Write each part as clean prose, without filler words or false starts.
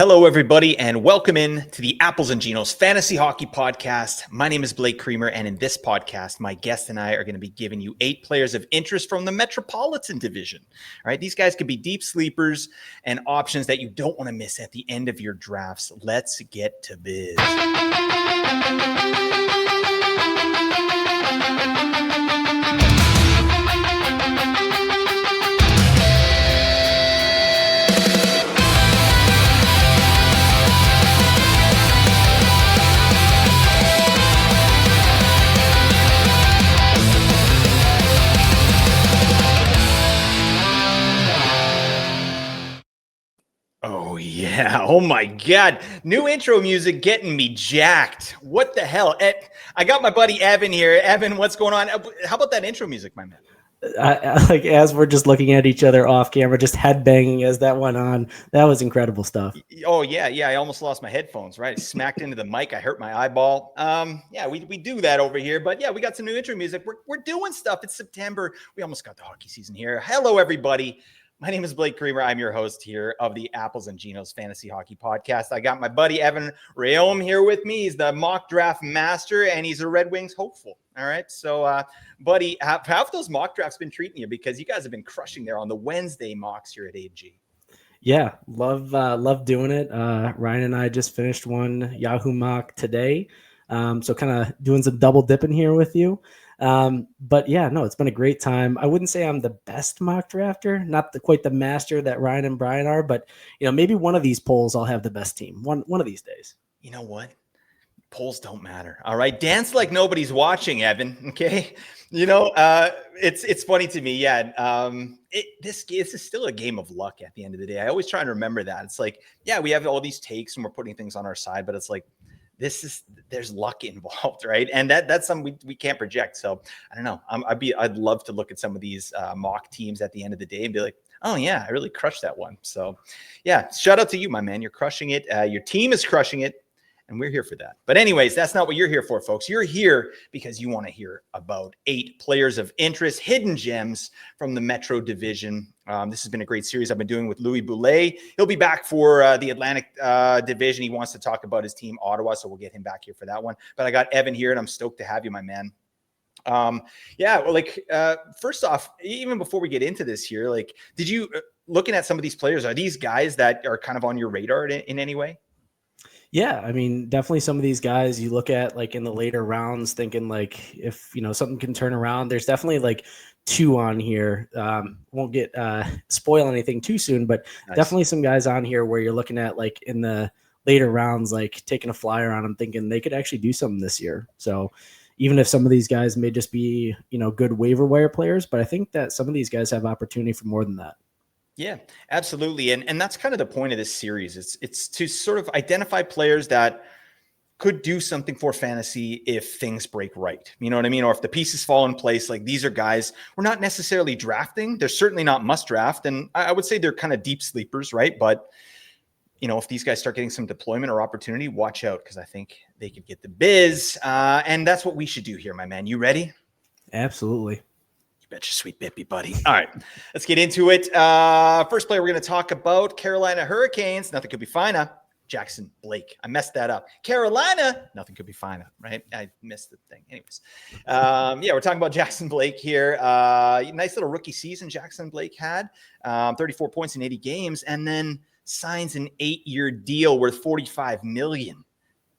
Hello, everybody, and welcome in to the Apples and Ginos Fantasy Hockey Podcast. My name is Blake Creamer, and in this podcast, my guest and I are going to be giving you 8 players of interest from the Metropolitan Division. All right, these guys could be deep sleepers and options that you don't want to miss at the end of your drafts. Let's get to biz. Oh, yeah. Oh, my God. New intro music getting me jacked. What the hell? I got my buddy Evan here. Evan, what's going on? How about that intro music, my man? Like as we're just looking at each other off camera, just headbanging as that went on. That was incredible stuff. Oh, yeah. I almost lost my headphones, right? I smacked into the mic. I hurt my eyeball. We do that over here. But, yeah, we got some new intro music. We're doing stuff. It's September. We almost got the hockey season here. Hello, everybody. My name is Blake Creamer. I'm your host here of the Apples and Ginos Fantasy Hockey Podcast. I got my buddy Evan Rayom here with me. He's the mock draft master, and he's a Red Wings hopeful. All right, so, buddy, how have those mock drafts been treating you? Because you guys have been crushing there on the Wednesday mocks here at AG. Yeah, love doing it. Ryan and I just finished one Yahoo mock today, so kind of doing some double dipping here with you. But yeah, no, it's been a great time. I wouldn't say I'm the best mock drafter, not quite the master that Ryan and Brian are, but maybe one of these polls I'll have the best team one of these days. You know what? Polls don't matter. All right. Dance like nobody's watching, Evan. Okay. It's funny to me. Yeah. This is still a game of luck at the end of the day. I always try and remember that. It's like, yeah, we have all these takes and we're putting things on our side, but it's like, there's luck involved, right? And that's something we can't project. So I don't know. I'd love to look at some of these mock teams at the end of the day and be like, oh yeah, I really crushed that one. So yeah, shout out to you, my man. You're crushing it. Your team is crushing it. And we're here for that. But anyways, that's not what you're here for, folks. You're here because you want to hear about 8 players of interest, hidden gems from the Metro Division. This has been a great series I've been doing with Louis Boulay. He'll be back for the Atlantic Division. He wants to talk about his team, Ottawa, so we'll get him back here for that one. But I got Evan here, and I'm stoked to have you, my man. First off, even before we get into this here, did you, looking at some of these players, are these guys that are kind of on your radar in any way? Yeah, I mean, definitely some of these guys you look at in the later rounds thinking if, something can turn around. There's definitely 2 on here. Won't get spoil anything too soon, but nice. Definitely some guys on here where you're looking at in the later rounds, taking a flyer on them thinking they could actually do something this year. So even if some of these guys may just be, good waiver wire players, but I think that some of these guys have opportunity for more than that. Yeah, absolutely. And that's kind of the point of this series. It's to sort of identify players that could do something for fantasy if things break right. You know what I mean? Or if the pieces fall in place, these are guys we're not necessarily drafting. They're certainly not must draft. And I would say they're kind of deep sleepers, right? But, if these guys start getting some deployment or opportunity, watch out because I think they could get the biz. And that's what we should do here, my man. You ready? Absolutely. Bet your sweet bippy, buddy. All right, let's get into it. First player we're going to talk about, Carolina Hurricanes. Nothing could be finer. Jackson Blake. I messed that up. Carolina. Nothing could be finer, right? I missed the thing. Anyways. We're talking about Jackson Blake here. Nice little rookie season Jackson Blake had. 34 points in 80 games, and then signs an 8-year deal worth $45 million.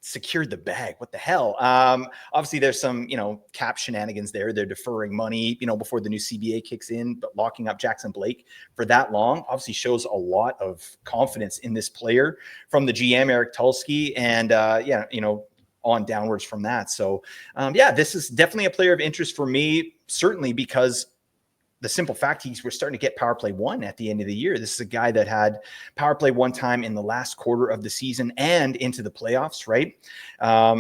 Secured the bag. What the hell? Obviously there's some, cap shenanigans there. They're deferring money, before the new CBA kicks in, but locking up Jackson Blake for that long obviously shows a lot of confidence in this player from the GM, Eric Tulsky, and on downwards from that. So this is definitely a player of interest for me, certainly because the simple fact we're starting to get power play 1 at the end of the year. This is a guy that had power play 1 time in the last quarter of the season and into the playoffs, right?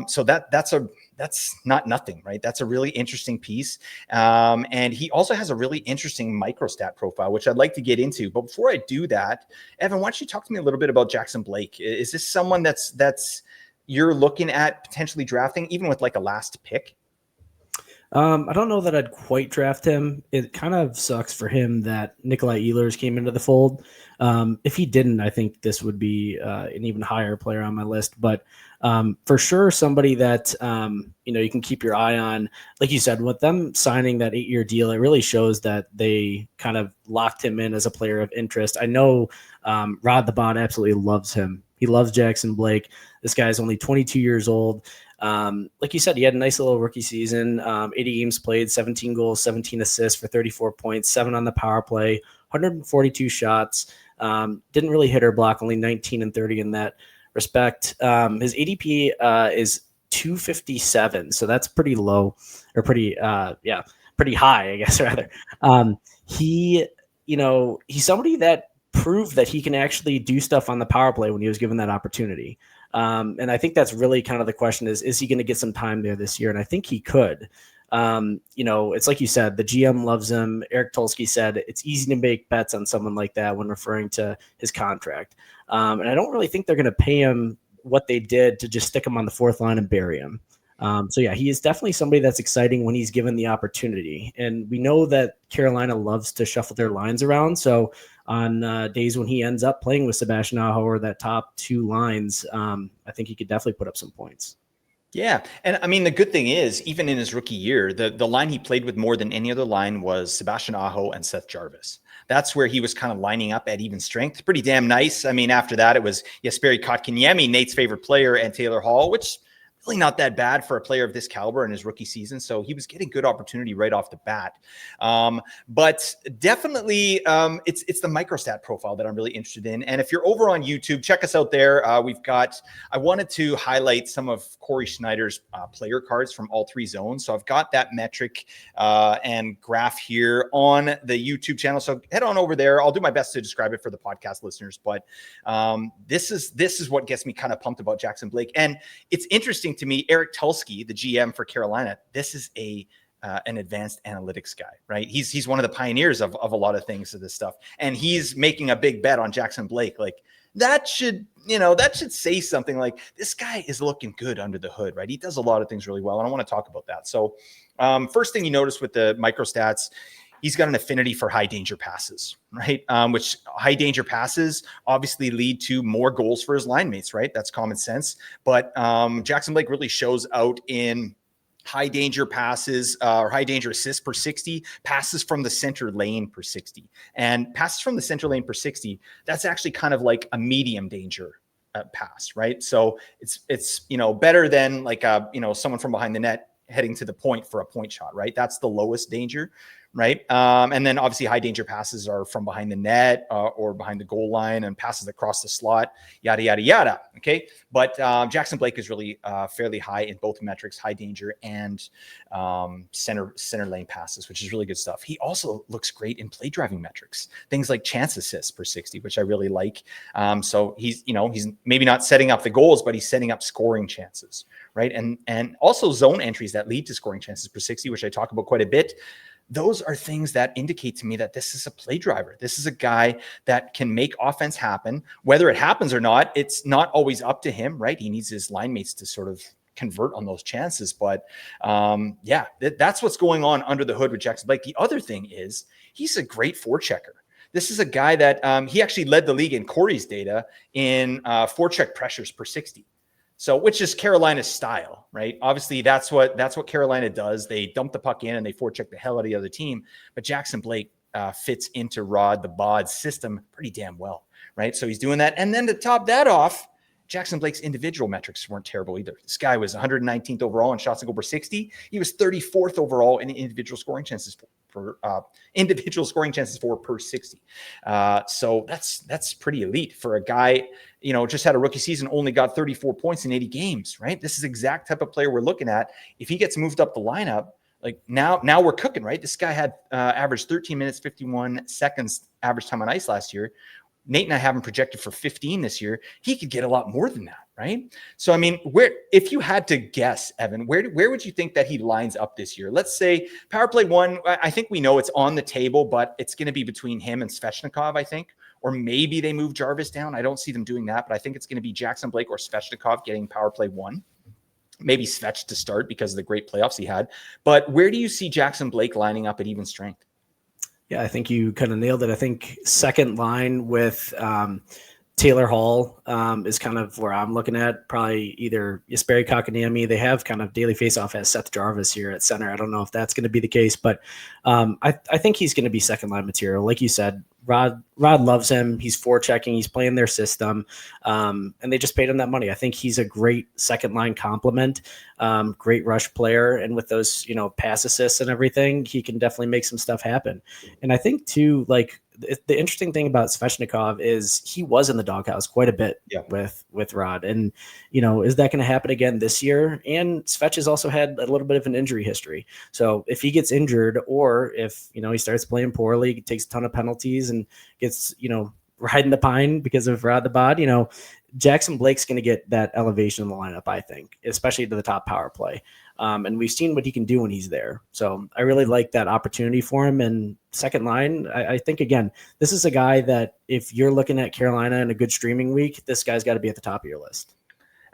So that's not nothing, right? That's a really interesting piece. And he also has a really interesting microstat profile, which I'd like to get into. But before I do that, Evan, why don't you talk to me a little bit about Jackson Blake? Is this someone that's you're looking at potentially drafting, even with a last pick? I don't know that I'd quite draft him. It kind of sucks for him that Nikolai Ehlers came into the fold. If he didn't, I think this would be an even higher player on my list. But for sure, somebody that you can keep your eye on. Like you said, with them signing that 8-year deal, it really shows that they kind of locked him in as a player of interest. I know Rod the Bot absolutely loves him. He loves Jackson Blake. This guy's only 22 years old. Like you said, he had a nice little rookie season, 80 games played, 17 goals, 17 assists for 34 points, 7 on the power play, 142 shots. Didn't really hit or block, only 19 and 30 in that respect. His ADP is 257, so that's pretty low, or pretty high, I guess, rather. He's somebody that proved that he can actually do stuff on the power play when he was given that opportunity. And I think that's really kind of the question is he going to get some time there this year? And I think he could. It's like you said, the GM loves him. Eric Tulsky said it's easy to make bets on someone like that when referring to his contract. And I don't really think they're going to pay him what they did to just stick him on the fourth line and bury him. He is definitely somebody that's exciting when he's given the opportunity. And we know that Carolina loves to shuffle their lines around. So on days when he ends up playing with Sebastian Aho or that top 2 lines, I think he could definitely put up some points. Yeah. And I mean, the good thing is, even in his rookie year, the line he played with more than any other line was Sebastian Aho and Seth Jarvis. That's where he was kind of lining up at even strength. Pretty damn nice. I mean, after that, it was Jesperi Kotkaniemi, Nate's favorite player, and Taylor Hall, which really not that bad for a player of this caliber in his rookie season. So he was getting good opportunity right off the bat. But definitely it's the microstat profile that I'm really interested in. And if you're over on YouTube, check us out there. I wanted to highlight some of Corey Schneider's player cards from all 3 zones. So I've got that metric and graph here on the YouTube channel. So head on over there. I'll do my best to describe it for the podcast listeners. But this is what gets me kind of pumped about Jackson Blake. And it's interesting to me, Eric Tulsky, the GM for Carolina, this is an advanced analytics guy, right? He's one of the pioneers of a lot of things of this stuff. And he's making a big bet on Jackson Blake. Like that should say something. Like this guy is looking good under the hood, right? He does a lot of things really well. And I want to talk about that. So first thing you notice with the microstats, he's got an affinity for high danger passes, right? Which high danger passes obviously lead to more goals for his line mates, right? That's common sense. But Jackson Blake really shows out in high danger passes or high danger assists per 60, passes from the center lane per 60. And passes from the center lane per 60, that's actually kind of like a medium danger pass, right? So it's better than like someone from behind the net heading to the point for a point shot, right? That's the lowest danger, right? And then obviously high danger passes are from behind the net or behind the goal line and passes across the slot, yada, yada, yada. Okay. But Jackson Blake is really fairly high in both metrics, high danger and center lane passes, which is really good stuff. He also looks great in play driving metrics, things like chance assists per 60, which I really like. So he's maybe not setting up the goals, but he's setting up scoring chances, right? And also zone entries that lead to scoring chances per 60, which I talk about quite a bit. Those are things that indicate to me that this is a play driver. This is a guy that can make offense happen. Whether it happens or not, it's not always up to him, right? He needs his line mates to sort of convert on those chances. But that's what's going on under the hood with Jackson Blake. The other thing is he's a great forechecker. This is a guy that he actually led the league in Corey's data in forecheck pressures per 60. So, which is Carolina's style, right? Obviously, that's what Carolina does. They dump the puck in and they forecheck the hell out of the other team. But Jackson Blake fits into Rod the Bod's system pretty damn well, right? So he's doing that. And then to top that off, Jackson Blake's individual metrics weren't terrible either. This guy was 119th overall in shots and goal per 60. He was 34th overall in individual scoring chances for per 60. So that's pretty elite for a guy, just had a rookie season, only got 34 points in 80 games, right? This is the exact type of player we're looking at. If he gets moved up the lineup, like now we're cooking, right? This guy had averaged 13 minutes, 51 seconds average time on ice last year. Nate and I have him projected for 15 this year. He could get a lot more than that, right? So, I mean, if you had to guess, Evan, where would you think that he lines up this year? Let's say power play 1, I think we know it's on the table, but it's going to be between him and Svechnikov, I think. Or maybe they move Jarvis down. I don't see them doing that, but I think it's going to be Jackson Blake or Svechnikov getting power play 1. maybe Svech to start because of the great playoffs he had. But where do you see Jackson Blake lining up at even strength? Yeah, I think you kind of nailed it. I think second line with Taylor Hall is kind of where I'm looking at. Probably either Jesperi Kotkaniemi. They have kind of daily faceoff as Seth Jarvis here at center. I don't know if that's going to be the case, but I think he's going to be second line material. Like you said, Rod loves him. He's forechecking. He's playing their system, and they just paid him that money. I think he's a great second line complement, great rush player, and with those pass assists and everything, he can definitely make some stuff happen. And I think too, like the interesting thing about Svechnikov is he was in the doghouse quite a bit with Rod, and is that going to happen again this year? And Svech has also had a little bit of an injury history, so if he gets injured or if he starts playing poorly, takes a ton of penalties and gets riding the pine because of Rod the Bod, Jackson Blake's going to get that elevation in the lineup, I think, especially to the top power play. And we've seen what he can do when he's there. So I really like that opportunity for him. And second line, I think, again, this is a guy that if you're looking at Carolina in a good streaming week, this guy's got to be at the top of your list.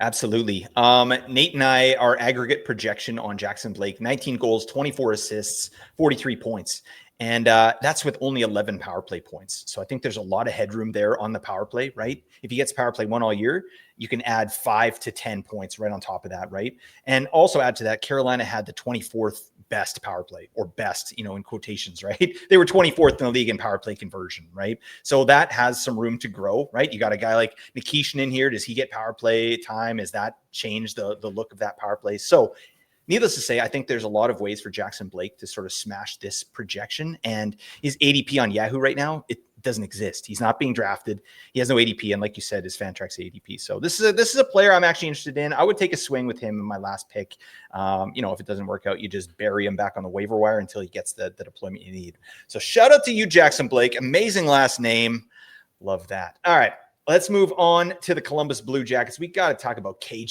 Absolutely. Nate and I, our aggregate projection on Jackson Blake, 19 goals, 24 assists, 43 points. And that's with only 11 power play points. So I think there's a lot of headroom there on the power play, right? If he gets power play 1 all year, you can add 5 to 10 points right on top of that, right? And also add to that, Carolina had the 24th best power play, or best, in quotations, right? They were 24th in the league in power play conversion, right? So that has some room to grow, right? You got a guy like Nikishin in here. Does he get power play time? Is that change the look of that power play? So needless to say, I think there's a lot of ways for Jackson Blake to sort of smash this projection. And his ADP on Yahoo right now, it doesn't exist. He's not being drafted. He has no ADP. And like you said, his Fantrax ADP. So this is a player I'm actually interested in. I would take a swing with him in my last pick. If it doesn't work out, you just bury him back on the waiver wire until he gets the deployment you need. So shout out to you, Jackson Blake. Amazing last name. Love that. All right, let's move on to the Columbus Blue Jackets. We got to talk about Kent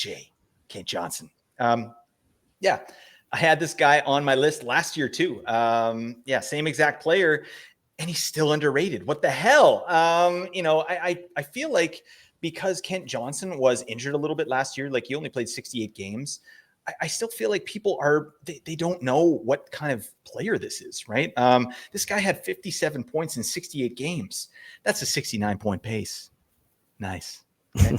Johnson. Yeah, I had this guy on my list last year too. Same exact player, and he's still underrated. What the hell? I feel like because Kent Johnson was injured a little bit last year, like he only played 68 games. I still feel like people they don't know what kind of player this is, right? This guy had 57 points in 68 games. That's a 69-point pace. Nice. Okay.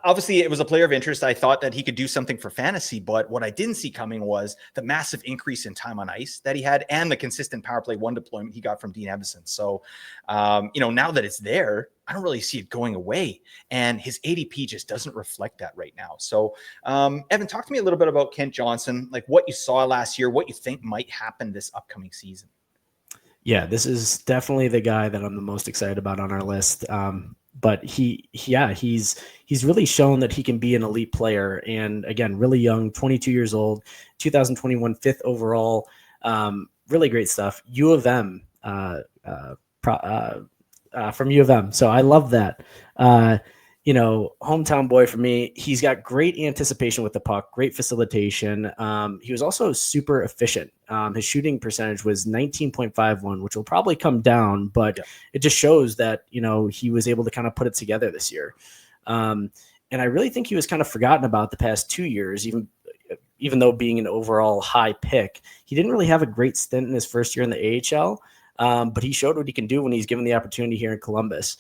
Obviously it was a player of interest. I thought that he could do something for fantasy, but what I didn't see coming was the massive increase in time on ice that he had and the consistent power play 1 deployment he got from Dean Evason. So, now that it's there, I don't really see it going away, and his ADP just doesn't reflect that right now. So, Evan, talk to me a little bit about Kent Johnson, like what you saw last year, what you think might happen this upcoming season. Yeah, this is definitely the guy that I'm the most excited about on our list. But he's really shown that he can be an elite player. And again, really young, 22 years old, 2021 5th overall. Really great stuff. U of M, from U of M. So I love that. Hometown boy for me. He's got great anticipation with the puck, great facilitation. He was also super efficient. His shooting percentage was 19.51, which will probably come down, but it just shows that, he was able to kind of put it together this year. And I really think he was kind of forgotten about the past 2 years, even though being an overall high pick. He didn't really have a great stint in his first year in the AHL. But he showed what he can do when he's given the opportunity here in Columbus.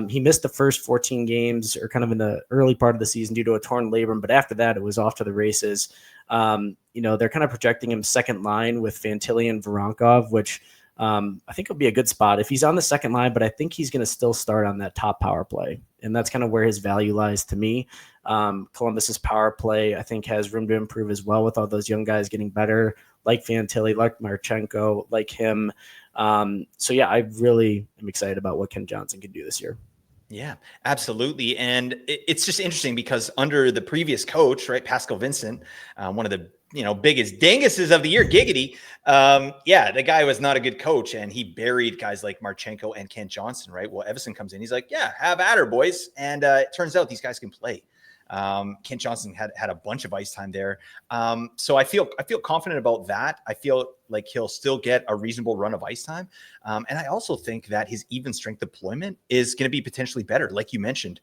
He missed the first 14 games or kind of in the early part of the season due to a torn labrum, but after that, it was off to the races. They're kind of projecting him second line with Fantilli and Voronkov, which I think will be a good spot if he's on the second line, but I think he's going to still start on that top power play. And that's kind of where his value lies to me. Columbus's power play, I think, has room to improve as well with all those young guys getting better, like Fantilli, like Marchenko, like him. I really am excited about what Kent Johnson can do this year. Yeah, absolutely. And it's just interesting because under the previous coach, right, Pascal Vincent, one of the biggest dinguses of the year, Giggity. The guy was not a good coach, and he buried guys like Marchenko and Kent Johnson, right? Well, Evason comes in, he's like, yeah, have at her, boys. And it turns out these guys can play. Kent Johnson had a bunch of ice time there. So I feel confident about that. I feel like he'll still get a reasonable run of ice time. And I also think that his even strength deployment is going to be potentially better. Like you mentioned,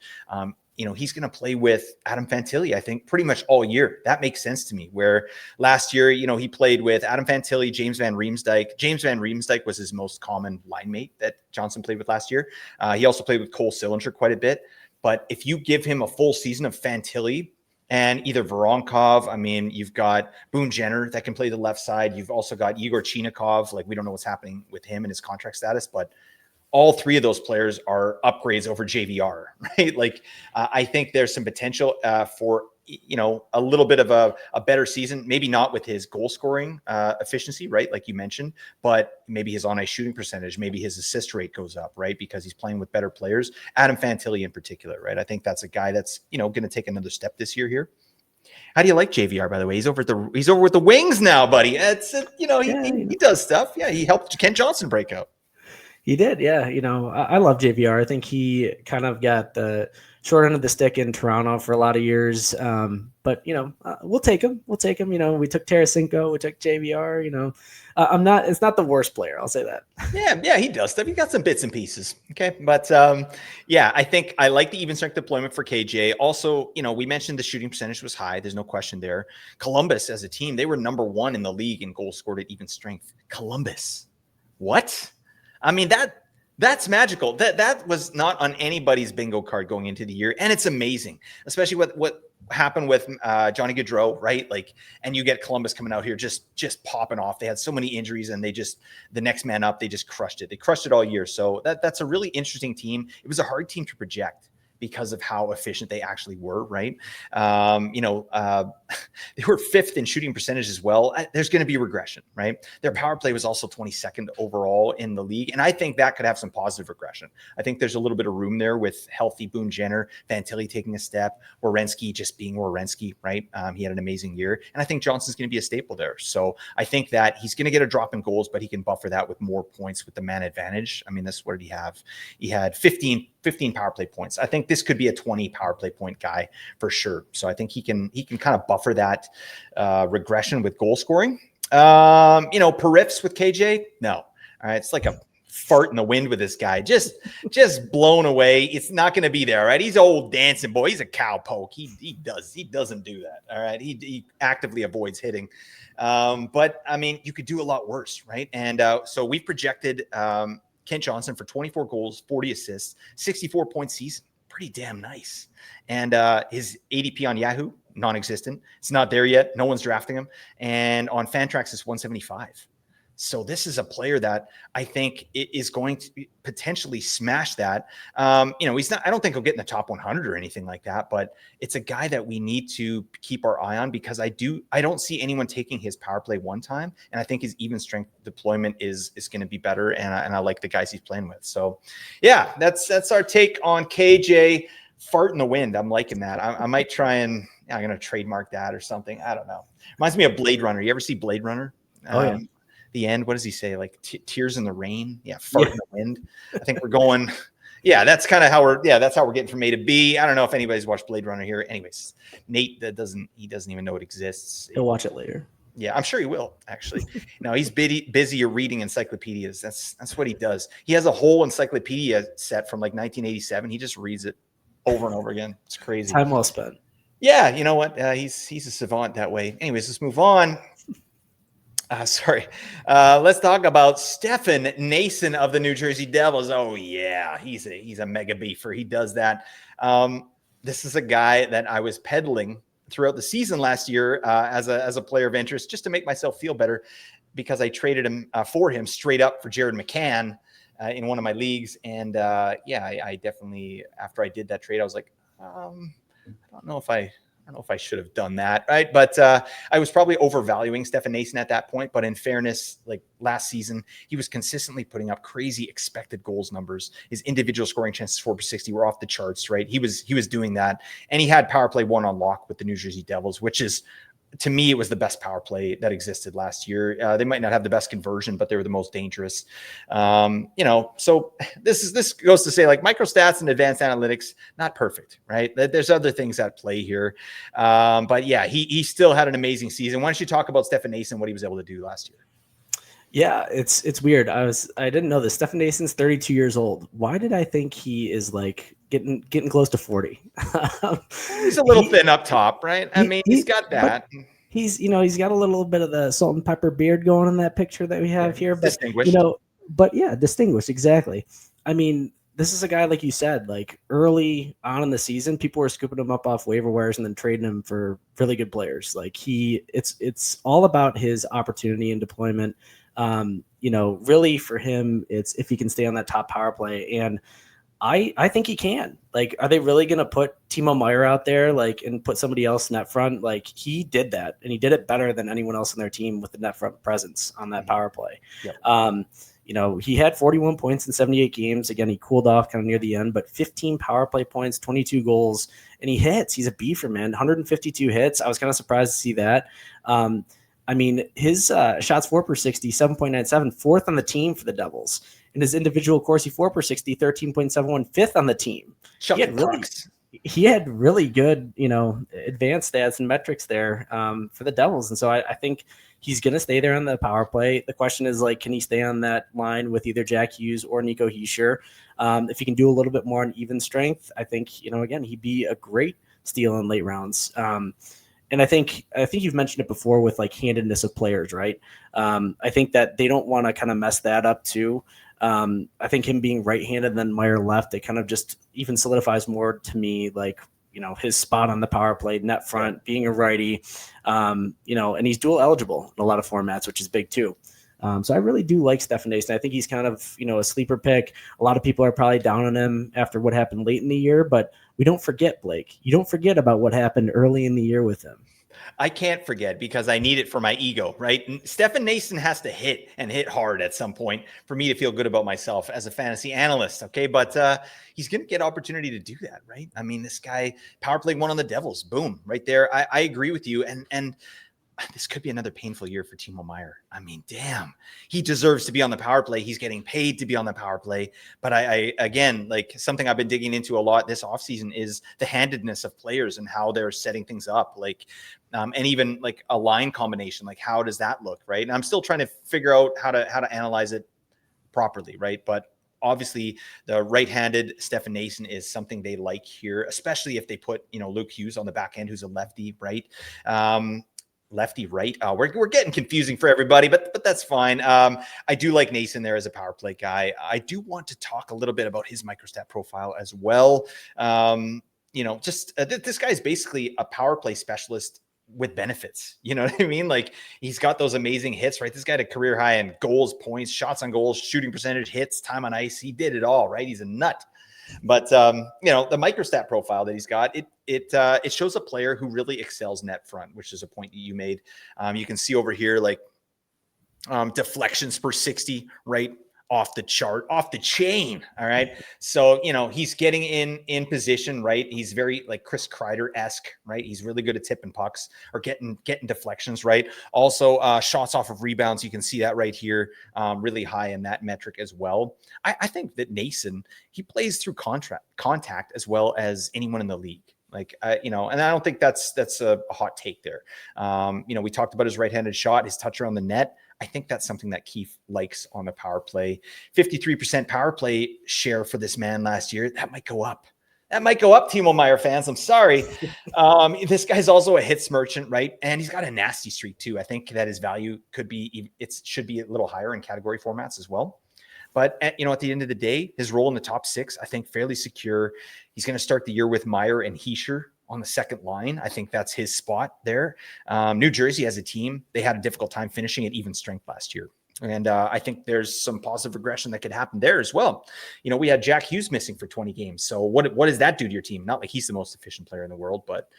he's going to play with Adam Fantilli, I think, pretty much all year. That makes sense to me. Where last year, he played with Adam Fantilli, James Van Riemsdyk. James Van Riemsdyk was his most common line mate that Johnson played with last year. He also played with Cole Sillinger quite a bit. But if you give him a full season of Fantilli and either Voronkov, I mean, you've got Boone Jenner that can play the left side. You've also got Igor Chinikov. Like, we don't know what's happening with him and his contract status, but all three of those players are upgrades over JVR, right? Like, I think there's some potential for, a little bit of a better season, maybe not with his goal scoring efficiency, right? Like you mentioned, but maybe his on-ice shooting percentage, maybe his assist rate goes up, right? Because he's playing with better players. Adam Fantilli in particular, right? I think that's a guy that's, going to take another step this year here. How do you like JVR, by the way? He's over with the Wings now, buddy. It's, he does stuff. Yeah, he helped Kent Johnson break out. He did, yeah. I love JVR. I think he kind of got the short end of the stick in Toronto for a lot of years. But we'll take him. We took Tarasenko, we took JVR. It's not the worst player. I'll say that. Yeah, he does stuff. He got some bits and pieces. Okay, but I think I like the even strength deployment for KJ. Also, we mentioned the shooting percentage was high. There's no question there. Columbus as a team, they were number 1 in the league in goals scored at even strength. Columbus, what? I mean, that's magical. That was not on anybody's bingo card going into the year. And it's amazing, especially what happened with Johnny Gaudreau, right? Like, and you get Columbus coming out here just popping off. They had so many injuries and the next man up, they just crushed it. They crushed it all year. So that's a really interesting team. It was a hard team to project because of how efficient they actually were, right? They were 5th in shooting percentage as well. There's going to be regression, right? Their power play was also 22nd overall in the league. And I think that could have some positive regression. I think there's a little bit of room there with healthy Boone Jenner, Fantilli taking a step, Werenski just being Werenski, right? He had an amazing year. And I think Johnson's going to be a staple there. So I think that he's going to get a drop in goals, but he can buffer that with more points with the man advantage. I mean, what did he have? He had 15 power play points. I think this could be a 20 power play point guy for sure. So I think he can kind of buffer that regression with goal scoring. Periffs with KJ, no. All right, it's like a fart in the wind with this guy, just blown away. It's not going to be there, right? He's an old dancing boy. He's a cowpoke. He doesn't do that. All right, he actively avoids hitting. But I mean, you could do a lot worse, right? And so we've projected Kent Johnson for 24 goals, 40 assists, 64-point season. Pretty damn nice. And his ADP on Yahoo, non-existent. It's not there yet. No one's drafting him. And on Fantrax, it's 175. So this is a player that I think is going to potentially smash that. He's not, I don't think he'll get in the top 100 or anything like that, but it's a guy that we need to keep our eye on because I don't see anyone taking his power play one time. And I think his even strength deployment is going to be better. And I like the guys he's playing with. So yeah, that's our take on KJ. Fart in the wind. I'm liking that. I might try and I'm going to trademark that or something. I don't know. Reminds me of Blade Runner. You ever see Blade Runner? Oh yeah. The end, what does he say? Like tears in the rain. Yeah. Fart in the wind. I think we're going. Yeah. That's kind of how we're getting from A to B. I don't know if anybody's watched Blade Runner here. Anyways, Nate, he doesn't even know it exists. He'll watch it later. Yeah, I'm sure he will, actually. No, he's busy reading encyclopedias. That's what he does. He has a whole encyclopedia set from like 1987. He just reads it over and over again. It's crazy. Time well spent. Yeah, you know what? He's a savant that way. Anyways, let's move on. Let's talk about Stefan Noesen of the New Jersey Devils. Oh yeah, he's a mega beefer. He does that. This is a guy that I was peddling throughout the season last year as a player of interest, just to make myself feel better, because I traded him for him straight up for Jared McCann in one of my leagues. And I definitely, after I did that trade, I was like, I don't know if I should have done that, right? But I was probably overvaluing Stefan Noesen at that point. But in fairness, like last season, he was consistently putting up crazy expected goals numbers. His individual scoring chances 4/60 were off the charts, right? He was doing that, and he had power play 1 on lock with the New Jersey Devils, which is to me, it was the best power play that existed last year. They might not have the best conversion, but they were the most dangerous. So this goes to say, like, microstats and advanced analytics, not perfect, right? There's other things at play here. But yeah, he still had an amazing season. Why don't you talk about Stefan Noesen, what he was able to do last year? Yeah, it's weird. I didn't know this. Stefan Noesen's 32 years old. Why did I think he is like getting close to 40? He's a little thin up top, right? I mean, he's got that. He's got a little bit of the salt and pepper beard going in that picture that we have here, but distinguished. Distinguished, exactly. I mean, this is a guy, like you said, like early on in the season, people were scooping him up off waiver wires and then trading him for really good players. Like it's all about his opportunity and deployment. Really for him, it's if he can stay on that top power play. And I think he can. Like, are they really going to put Timo Meier out there, like, and put somebody else in net front? Like, he did that, and he did it better than anyone else in their team with the net front presence on that power play. Yep. He had 41 points in 78 games. Again, he cooled off kind of near the end, but 15 power play points, 22 goals, and he hits. He's a beefer, man. 152 hits. I was kind of surprised to see that. His shots 4 per 60, 7.97, fourth on the team for the Devils. In his individual Corsi 4 per 60, 13.71, fifth on the team. He had really good, advanced stats and metrics there for the Devils. And so I think he's going to stay there on the power play. The question is, like, can he stay on that line with either Jack Hughes or Nico Hischier? If he can do a little bit more on even strength, I think, again, he'd be a great steal in late rounds. And I think you've mentioned it before with like handedness of players, right? I think that they don't want to kind of mess that up too. I think him being right-handed than Meier left, it kind of just even solidifies more to me, like, his spot on the power play, net front, being a righty, and he's dual eligible in a lot of formats, which is big too. So I really do like Stefan Noesen. I think he's kind of, a sleeper pick. A lot of people are probably down on him after what happened late in the year, but we don't forget, Blake. You don't forget about what happened early in the year with him. I can't forget because I need it for my ego, right? And Stefan Noesen has to hit and hit hard at some point for me to feel good about myself as a fantasy analyst. Okay. But he's going to get opportunity to do that, right? I mean, this guy power played one on the Devils, boom, right there. I agree with you. And this could be another painful year for Timo Meier. I mean, damn, he deserves to be on the power play. He's getting paid to be on the power play. But I again, like, something I've been digging into a lot this offseason is the handedness of players and how they're setting things up. Like, and even like a line combination, like, how does that look, right? And I'm still trying to figure out how to analyze it properly, right? But obviously, the right-handed Stefan Noesen is something they like here, especially if they put, Luke Hughes on the back end, who's a lefty, right? Lefty, right? We're getting confusing for everybody, but that's fine. I do like Noesen there as a power play guy. I do want to talk a little bit about his microstat profile as well. This guy is basically a power play specialist with benefits. You know what I mean? Like, he's got those amazing hits, right? This guy had a career high in goals, points, shots on goals, shooting percentage, hits, time on ice. He did it all, right? He's a nut. But the microstat profile that he's got, it shows a player who really excels net front, which is a point that you made. You can see over here, like, deflections per 60, right? Off the chart, off the chain. All right. So, he's getting in position, right? He's very like Chris Kreider-esque, right? He's really good at tipping pucks or getting deflections, right? Also, shots off of rebounds. You can see that right here, really high in that metric as well. I think that Noesen, he plays through contact as well as anyone in the league. Like, and I don't think that's a hot take there. We talked about his right-handed shot, his touch around the net. I think that's something that Keefe likes on the power play. 53% power play share for this man last year. That might go up. Timo Meier fans. I'm sorry. This guy's also a hits merchant, right? And he's got a nasty streak too. I think that his value should be a little higher in category formats as well. But at the end of the day, his role in the top six, I think, fairly secure. He's going to start the year with Meier and Hischier on the second line. I think that's his spot there. New Jersey as a team, they had a difficult time finishing at even strength last year. And I think there's some positive regression that could happen there as well. We had Jack Hughes missing for 20 games. So what does that do to your team? Not like he's the most efficient player in the world, but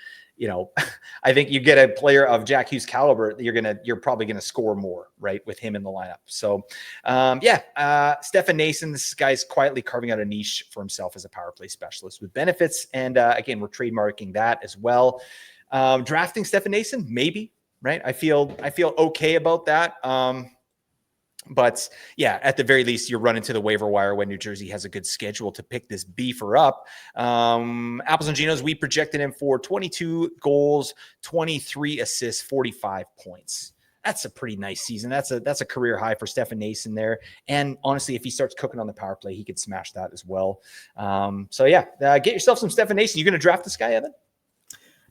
I think you get a player of Jack Hughes caliber, you're probably going to score more, right, with him in the lineup. So, Stefan Noesen, this guy's quietly carving out a niche for himself as a power play specialist with benefits. And again, we're trademarking that as well. Drafting Stefan Noesen, maybe. right? I feel okay about that. But yeah, at the very least, you're running to the waiver wire when New Jersey has a good schedule to pick this beefer up. Apples and Ginos, we projected him for 22 goals, 23 assists, 45 points. That's a pretty nice season. That's a career high for Stefan Noesen there. And honestly, if he starts cooking on the power play, he could smash that as well. So yeah, get yourself some Stefan Noesen. You going to draft this guy, Evan?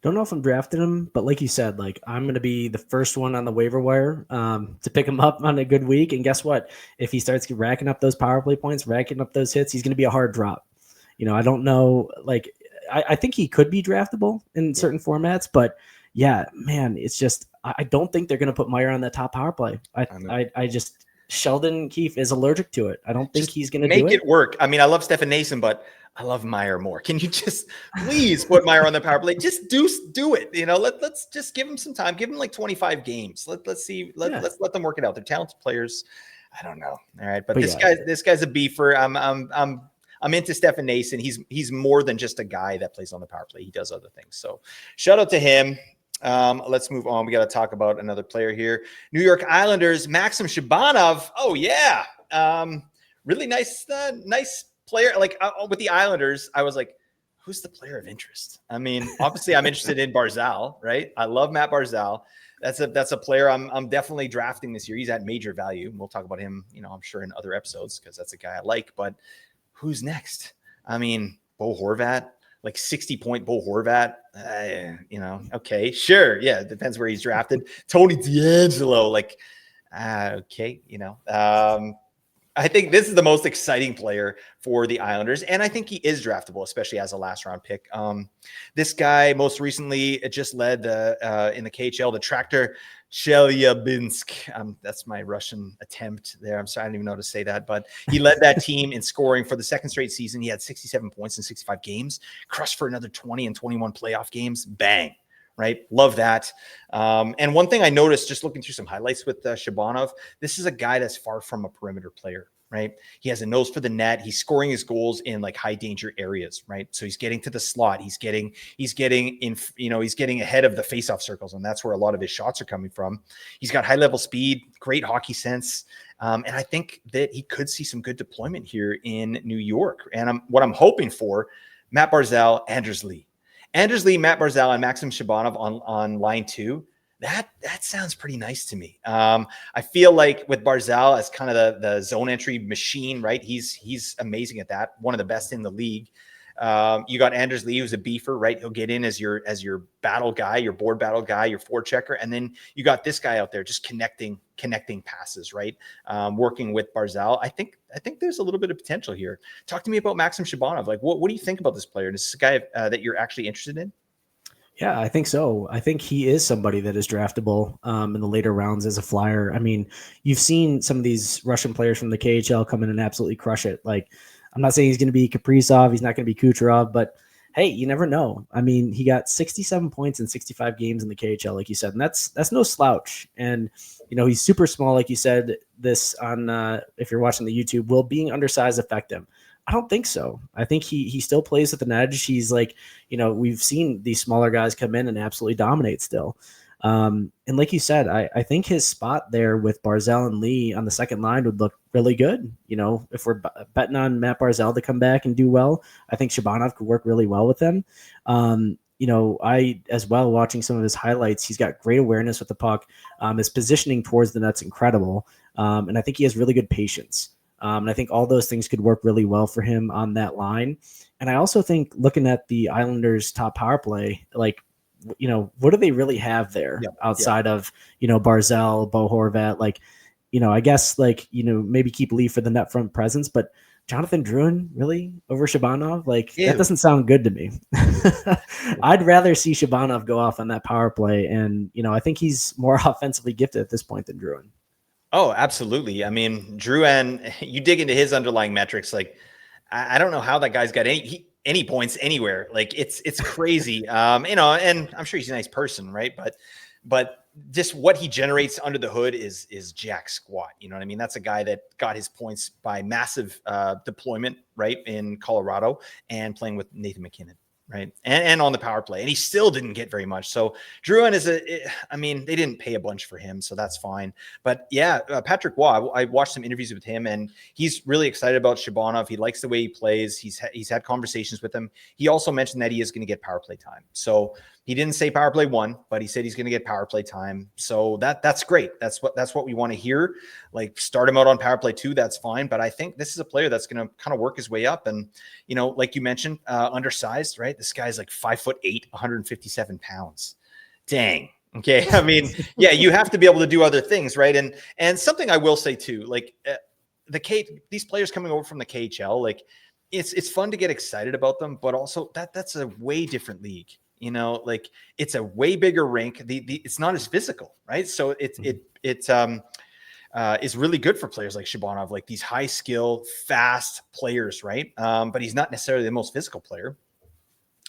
Don't know if I'm drafting him, but like you said, like I'm going to be the first one on the waiver wire to pick him up on a good week. And guess what? If he starts racking up those power play points, racking up those hits, he's going to be a hard drop. I don't know. Like I think he could be draftable in certain formats, but yeah, man, it's just I don't think they're going to put Meyer on that top power play. I just Sheldon Keefe is allergic to it. I don't think he's going to do it. Make it work. I mean, I love Stefan Noesen, but I love Meyer more. Can you just please put Meyer on the power play? Just do it. Let's just give him some time. Give him like 25 games. Let's see. Let's let them work it out. They're talented players. I don't know. All right, but this guy's a beefer. I'm into Stefan Noesen. He's more than just a guy that plays on the power play. He does other things. So shout out to him. Let's move on. We got to talk about another player here. New York Islanders, Maxim Shabanov. Oh yeah. Really nice player. Like with the Islanders, I was like, who's the player of interest? I mean, obviously I'm interested in Barzal, right? I love Matt Barzal. That's a player I'm definitely drafting this year. He's at major value. We'll talk about him, I'm sure in other episodes because that's a guy I like, but who's next? I mean, Bo Horvat, like 60-point Bo Horvat, okay, sure. Yeah. It depends where he's drafted. Tony D'Angelo, like, okay. I think this is the most exciting player for the Islanders, and I think he is draftable, especially as a last-round pick. This guy most recently just led in the KHL, the Tractor Chelyabinsk. That's my Russian attempt there. I'm sorry, I don't even know how to say that, but he led that team in scoring for the second straight season. He had 67 points in 65 games, crushed for another 20 and 21 playoff games. Bang. Right. Love that. And one thing I noticed just looking through some highlights with Shabanov, this is a guy that's far from a perimeter player, right? He has a nose for the net. He's scoring his goals in like high danger areas, right? So he's getting to the slot. He's getting he's getting ahead of the faceoff circles. And that's where a lot of his shots are coming from. He's got high level speed, great hockey sense. And I think that he could see some good deployment here in New York. And what I'm hoping for, Matt Barzal, Anders Lee, Matt Barzal, and Maxim Shabanov on line 2. That sounds pretty nice to me. I feel like with Barzal as kind of the zone entry machine, right? He's amazing at that. One of the best in the league. You got Anders Lee, who's a beefer, right? He'll get in as your battle guy, your board battle guy, your forechecker, and then you got this guy out there just connecting passes, right? Working with Barzal. I think there's a little bit of potential here. Talk to me about Maxim Shabanov. Like, what do you think about this player? Is this a guy that you're actually interested in? Yeah, I think so. I think he is somebody that is draftable in the later rounds as a flyer. I mean, you've seen some of these Russian players from the KHL come in and absolutely crush it. Like, I'm not saying he's going to be Kaprizov. He's not going to be Kucherov, but hey, you never know. I mean, he got 67 points in 65 games in the KHL, like you said, and that's no slouch. And, he's super small, like you said, this on, if you're watching the YouTube, will being undersized affect him? I don't think so. I think he still plays with an edge. He's like, we've seen these smaller guys come in and absolutely dominate still. And like you said, I think his spot there with Barzal and Lee on the second line would look really good. If we're betting on Matt Barzal to come back and do well, I think Shabanov could work really well with them. I as well, watching some of his highlights, he's got great awareness with the puck. His positioning towards the net's incredible. And I think he has really good patience. And I think all those things could work really well for him on that line. And I also think looking at the Islanders' top power play, like, what do they really have there outside of, Barzal, Bo Horvat? Like, I guess like, maybe keep Lee for the net front presence, but Jonathan Drouin really over Shabanov? Like, that doesn't sound good to me. I'd rather see Shabanov go off on that power play. And, I think he's more offensively gifted at this point than Drouin. Oh, absolutely. I mean, Drouin, you dig into his underlying metrics. Like, I don't know how that guy's got any points anywhere. Like, it's crazy. And I'm sure he's a nice person, right? But just what he generates under the hood is jack squat. You know what I mean? That's a guy that got his points by massive deployment, right, in Colorado and playing with Nathan McKinnon. right? And on the power play, and he still didn't get very much. So Drouin they didn't pay a bunch for him, so that's fine. But yeah, Patrick Waugh, I watched some interviews with him, and he's really excited about Shabanov. He likes the way he plays. He's had conversations with him. He also mentioned that he is going to get power play time. So he didn't say power play 1, but he said he's going to get power play time. So that's great. That's what we want to hear. Like, start him out on power play 2. That's fine. But I think this is a player that's going to kind of work his way up. And, like you mentioned, undersized, right? This guy's like 5'8", 157 pounds. Dang. Okay. I mean, yeah, you have to be able to do other things, right? And something I will say too, like these players coming over from the KHL, like it's fun to get excited about them, but also that's a way different league. Like, it's a way bigger rink. It's not as physical, right? So it's really good for players like Shabanov, like these high skill, fast players, right? But he's not necessarily the most physical player.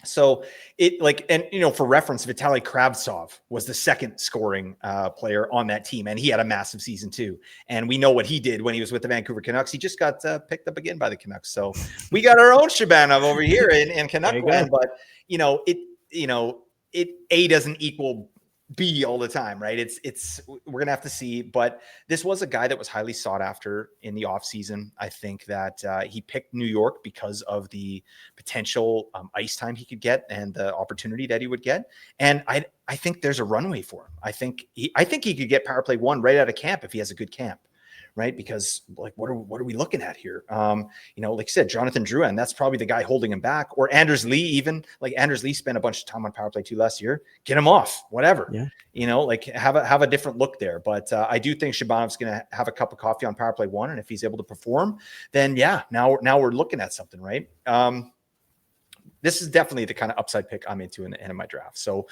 So for reference, Vitaly Kravtsov was the second scoring player on that team, and he had a massive season too. And we know what he did when he was with the Vancouver Canucks. He just got picked up again by the Canucks. So we got our own Shabanov over here in Canuck land. But A doesn't equal B all the time, right? We're gonna have to see. But this was a guy that was highly sought after in the offseason. I think that he picked New York because of the potential ice time he could get and the opportunity that he would get. And I think there's a runway for him. I think he could get power play 1 right out of camp if he has a good camp. Right. Because like, what are we looking at here? Like you said, Jonathan Drouin, that's probably the guy holding him back, or Anders Lee, even like Anders Lee spent a bunch of time on power play 2 last year. Get him off, whatever, like have a different look there. But I do think Shabanov's going to have a cup of coffee on power play 1. And if he's able to perform, then yeah, now we're looking at something, right? This is definitely the kind of upside pick I'm into in the end of my draft. So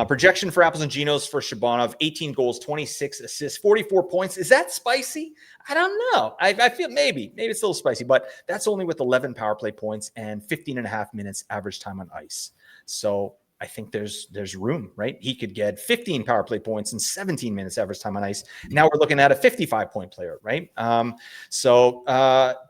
projection for Apples and Ginos for Shabanov, 18 goals, 26 assists, 44 points. Is that spicy? I don't know. I feel maybe it's a little spicy, but that's only with 11 power play points and 15 and a half minutes average time on ice. So I think there's room, right? He could get 15 power play points and 17 minutes average time on ice. Now we're looking at a 55-point player, right? So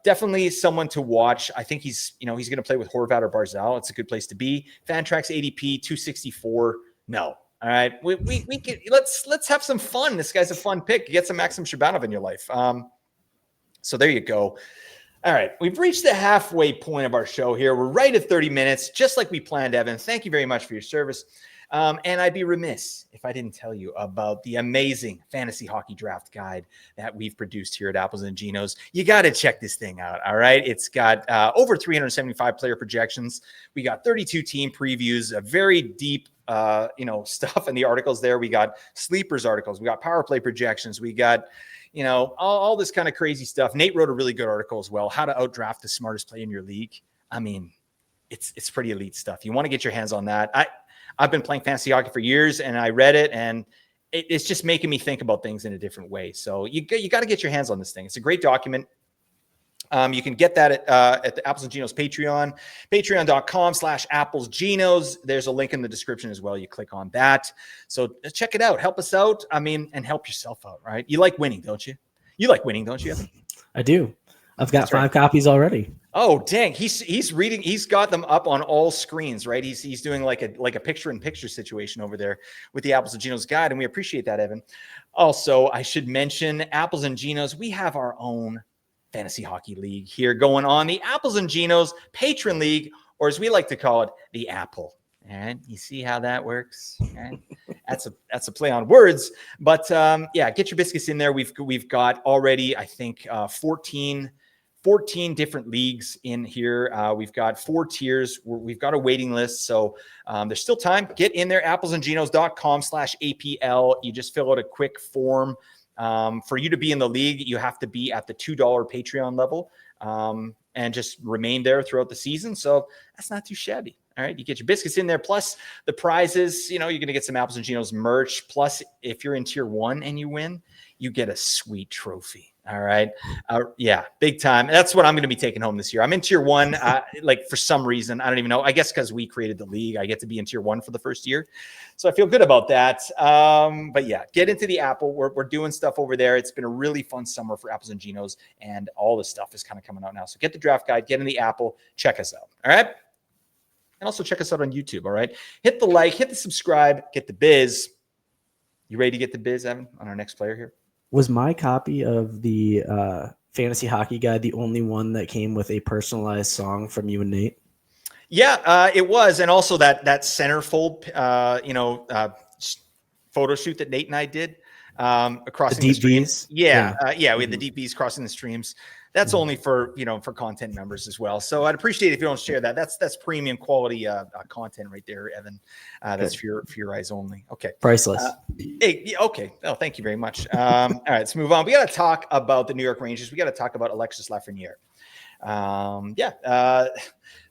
definitely someone to watch. I think he's going to play with Horvat or Barzal. It's a good place to be. Fantrax ADP 264. No. All right. We can, let's have some fun. This guy's a fun pick. Get some Maxim Shabanov in your life. So there you go. All right, we've reached the halfway point of our show here. We're right at 30 minutes, just like we planned, Evan. Thank you very much for your service. And I'd be remiss if I didn't tell you about the amazing fantasy hockey draft guide that we've produced here at Apples and Ginos. You got to check this thing out, all right? It's got over 375 player projections. We got 32 team previews, a very deep stuff in the articles there. We got sleepers articles. We got power play projections. We got all this kind of crazy stuff. Nate wrote a really good article as well, how to outdraft the smartest player in your league. I mean, it's pretty elite stuff. You want to get your hands on that. I've been playing fantasy hockey for years, and I read it, and it's just making me think about things in a different way. So you got to get your hands on this thing. It's a great document. You can get that at the Apples and Ginos Patreon, patreon.com/ApplesGinos. There's a link in the description as well. You click on that. So check it out. Help us out. And help yourself out, right? You like winning, don't you? You like winning, don't you, Evan? I do. I've got 5 copies already. Oh, dang. He's reading. He's got them up on all screens, right? He's doing like a picture-in-picture situation over there with the Apples and Ginos guide, and we appreciate that, Evan. Also, I should mention Apples and Ginos. We have our own fantasy hockey league here going on, the Apples and Ginos Patron League, or as we like to call it, the Apple. And you see how that works. Right? That's a play on words, but get your biscuits in there. We've got already, I think, 14 different leagues in here. We've got 4 tiers. We've got a waiting list, so there's still time. Get in there, applesandginos.com/APL. You just fill out a quick form. For you to be in the league, you have to be at the $2 Patreon level and just remain there throughout the season. So that's not too shabby. All right. You get your biscuits in there. Plus the prizes, you're going to get some Apples and Ginos merch. Plus, if you're in tier 1 and you win, you get a sweet trophy. All right. Big time. That's what I'm going to be taking home this year. I'm in tier 1. For some reason, I don't even know. I guess because we created the league, I get to be in tier 1 for the first year. So I feel good about that. But yeah, get into the Apple. We're doing stuff over there. It's been a really fun summer for Apples and Ginos, and all this stuff is kind of coming out now. So get the draft guide, get in the Apple, check us out. All right. And also check us out on YouTube. All right. Hit the like, hit the subscribe, get the biz. You ready to get the biz, Evan, on our next player here? Was my copy of the Fantasy Hockey Guide the only one that came with a personalized song from you and Nate? Yeah, it was. And also that centerfold, photo shoot that Nate and I did crossing the streams. Yeah, we had the deep V's crossing the streams. That's only for content members as well. So I'd appreciate it if you don't share that. That's premium quality content right there, Evan. That's for your eyes only. Okay, priceless. Okay. Oh, thank you very much. All right, let's move on. We got to talk about the New York Rangers. We got to talk about Alexis Lafreniere.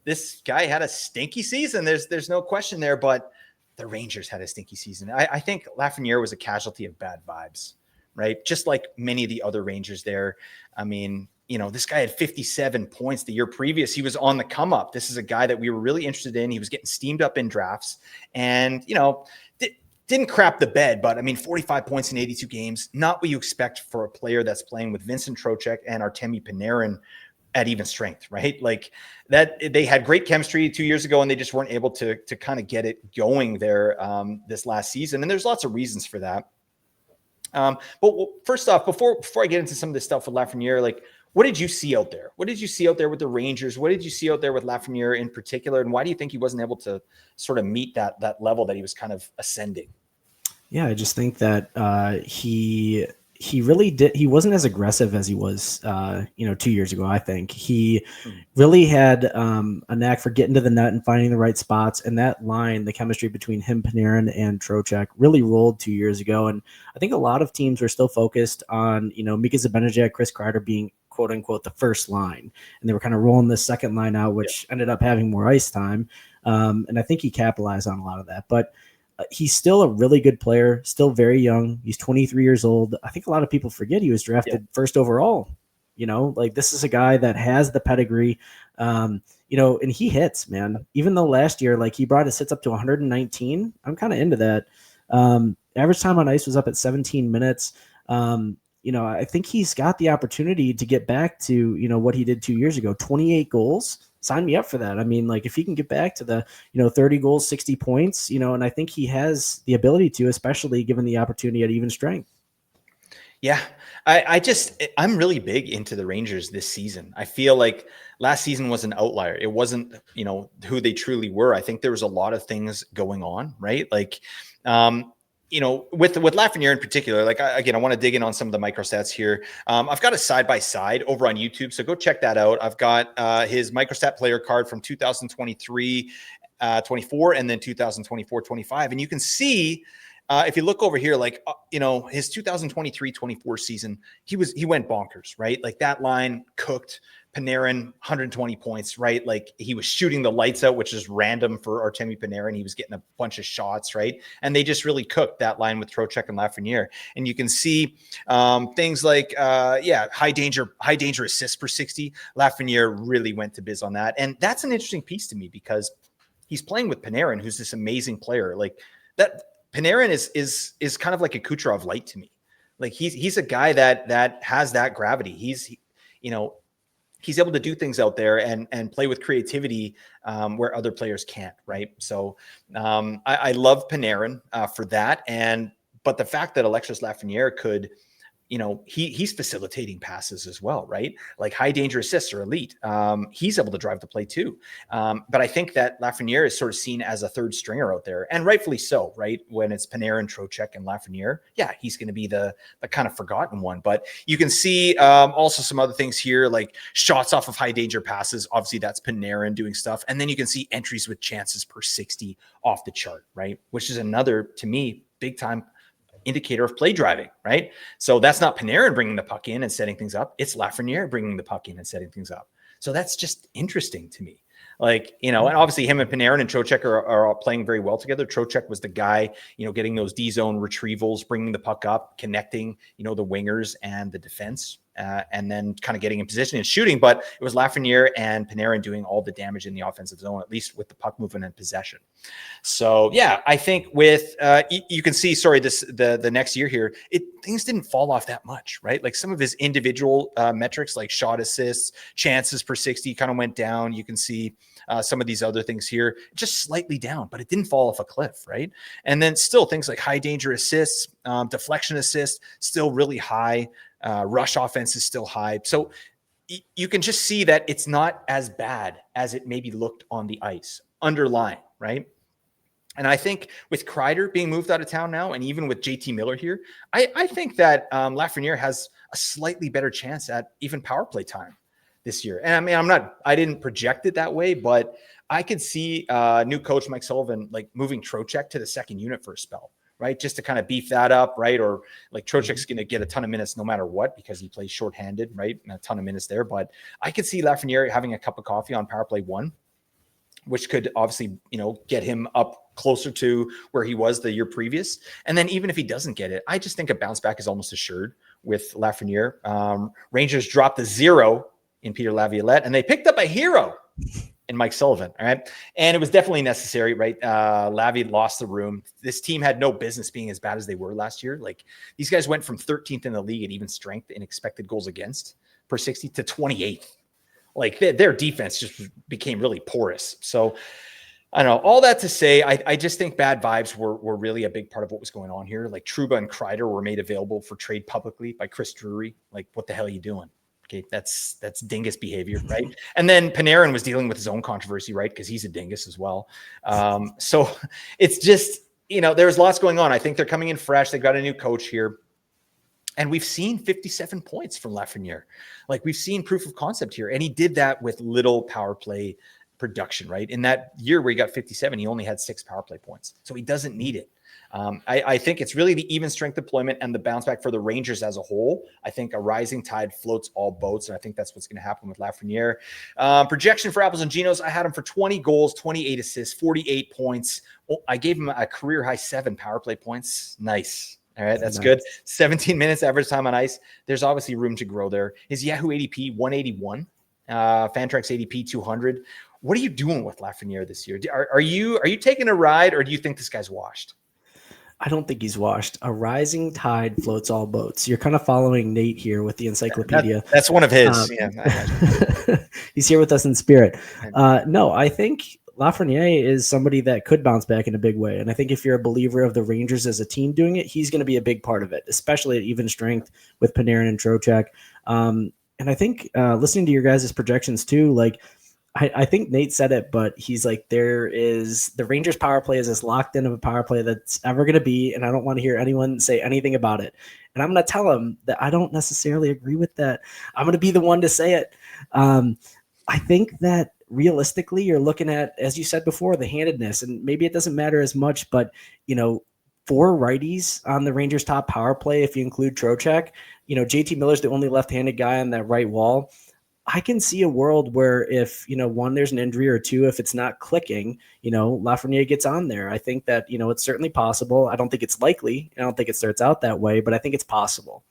This guy had a stinky season. There's no question there, but the Rangers had a stinky season. I think Lafreniere was a casualty of bad vibes, right? Just like many of the other Rangers there. I mean, this guy had 57 points the year previous. He was on the come up. This is a guy that we were really interested in. He was getting steamed up in drafts and, didn't crap the bed, but 45 points in 82 games, not what you expect for a player that's playing with Vincent Trocheck and Artemi Panarin at even strength, right? Like that, they had great chemistry 2 years ago and they just weren't able to kind of get it going there this last season. And there's lots of reasons for that. But first off, before I get into some of this stuff with Lafreniere, like, what did you see out there? What did you see out there with the Rangers? What did you see out there with Lafreniere in particular? And why do you think he wasn't able to sort of meet that level that he was kind of ascending? Yeah, I just think that he really did. He wasn't as aggressive as he was, 2 years ago. I think he really had a knack for getting to the net and finding the right spots. And that line, the chemistry between him, Panarin, and Trocheck really rolled 2 years ago. And I think a lot of teams were still focused on, Mika Zibanejad, Chris Kreider being quote unquote the first line, and they were kind of rolling the second line out, which ended up having more ice time. And I think he capitalized on a lot of that. But he's still a really good player, still very young. He's 23 years old. I think a lot of people forget he was drafted first overall. This is a guy that has the pedigree, and he hits, man. Even though last year, he brought his hits up to 119, I'm kind of into that. Average time on ice was up at 17 minutes. I think he's got the opportunity to get back to, what he did 2 years ago, 28 goals. Sign me up for that. If he can get back to the, 30 goals, 60 points, and I think he has the ability to, especially given the opportunity at even strength. Yeah. I'm really big into the Rangers this season. I feel like last season was an outlier. It wasn't, who they truly were. I think there was a lot of things going on, right? With Lafreniere in particular, I want to dig in on some of the microstats here. I've got a side-by-side over on YouTube, so go check that out. I've got his microstat player card from 2023, 24, and then 2024, 25. And you can see, if you look over here, his 2023-24 season, he went bonkers, right? Like that line cooked. Panarin, 120 points, right? Like he was shooting the lights out, which is random for Artemi Panarin. He was getting a bunch of shots, right? And they just really cooked that line with Trocheck and Lafreniere. And you can see things like, high danger assists per 60. Lafreniere really went to biz on that. And that's an interesting piece to me because he's playing with Panarin, who's this amazing player. Like that Panarin is kind of like a Kucherov light to me. Like he's a guy that has that gravity. He's able to do things out there and play with creativity where other players can't, right? So I love Panarin for that. But the fact that Alexis Lafreniere could, he's facilitating passes as well, right? Like high danger assists are elite. He's able to drive the play too. But I think that Lafreniere is sort of seen as a third stringer out there, and rightfully so, right? When it's Panarin, Trocheck, and Lafreniere, he's going to be the kind of forgotten one. But you can see also some other things here, like shots off of high danger passes. Obviously, that's Panarin doing stuff. And then you can see entries with chances per 60 off the chart, right? Which is another, to me, big time indicator of play driving, right? So that's not Panarin bringing the puck in and setting things up. It's Lafreniere bringing the puck in and setting things up. So that's just interesting to me. And obviously him and Panarin and Trocheck are playing very well together. Trocheck was the guy, getting those D zone retrievals, bringing the puck up, connecting, the wingers and the defense, and then kind of getting in position and shooting. But it was Lafreniere and Panarin doing all the damage in the offensive zone, at least with the puck movement and possession. So I think with you can see, the next year here, things didn't fall off that much, right? Like some of his individual metrics, like shot assists, chances per 60, kind of went down. You can see some of these other things here, just slightly down, but it didn't fall off a cliff, right? And then still things like high danger assists, deflection assists, still really high. Rush offense is still high. So you can just see that it's not as bad as it maybe looked on the ice, underlying, right? And I think with Kreider being moved out of town now, and even with JT Miller here, I think that Lafreniere has a slightly better chance at even power play time this year. And I mean, I didn't project it that way, but I could see new coach Mike Sullivan like moving Trocheck to the second unit for a spell, right? Just to kind of beef that up, right? Or like Trocheck's going to get a ton of minutes no matter what because he plays shorthanded, right? And a ton of minutes there. But I could see Lafreniere having a cup of coffee on power play 1, which could obviously, get him up closer to where he was the year previous. And then even if he doesn't get it, I just think a bounce back is almost assured with Lafreniere. Rangers dropped the 0 in Peter Laviolette, and they picked up a hero in Mike Sullivan. All right. And it was definitely necessary, right? Lavi lost the room. This team had no business being as bad as they were last year. Like these guys went from 13th in the league at even strength in expected goals against per 60 to 28th. Like their defense just became really porous. So I don't know. All that to say, I just think bad vibes were really a big part of what was going on here. Like Trouba and Kreider were made available for trade publicly by Chris Drury. Like, what the hell are you doing? Okay, that's dingus behavior, right? And then Panarin was dealing with his own controversy, right? Because he's a dingus as well. So it's just, there's lots going on. I think they're coming in fresh. They've got a new coach here. And we've seen 57 points from Lafreniere. Like we've seen proof of concept here. And he did that with little power play production, right? In that year where he got 57, he only had 6 power play points. So he doesn't need it. I think it's really the even strength deployment and the bounce back for the Rangers as a whole. I think a rising tide floats all boats. And I think that's what's going to happen with Lafreniere. Projection for Apples and Ginos, I had him for 20 goals, 28 assists, 48 points. I gave him a career high 7 power play points. Nice. All right, that's good. 17 minutes average time on ice. There's obviously room to grow there. His Yahoo ADP 181, Fantrax ADP 200. What are you doing with Lafreniere this year? Are you taking a ride, or do you think this guy's washed? I don't think he's washed. A rising tide floats all boats. You're kind of following Nate here with the encyclopedia. That's one of his. He's here with us in spirit. No, I think Lafreniere is somebody that could bounce back in a big way. And I think if you're a believer of the Rangers as a team doing it, he's going to be a big part of it, especially at even strength with Panarin and Trocheck. And I think listening to your guys' projections too, like I think Nate said it, but he's like, the Rangers power play is as locked in of a power play that's ever going to be. And I don't want to hear anyone say anything about it. And I'm going to tell him that I don't necessarily agree with that. I'm going to be the one to say it. I think that realistically, you're looking at, as you said before, the handedness, and maybe it doesn't matter as much, but 4 righties on the Rangers top power play, if you include Trocheck, JT Miller's the only left-handed guy on that right wall. I can see a world where if, 1, there's an injury, or 2, if it's not clicking, Lafreniere gets on there. I think that, it's certainly possible. I don't think it's likely. I don't think it starts out that way, but I think it's possible.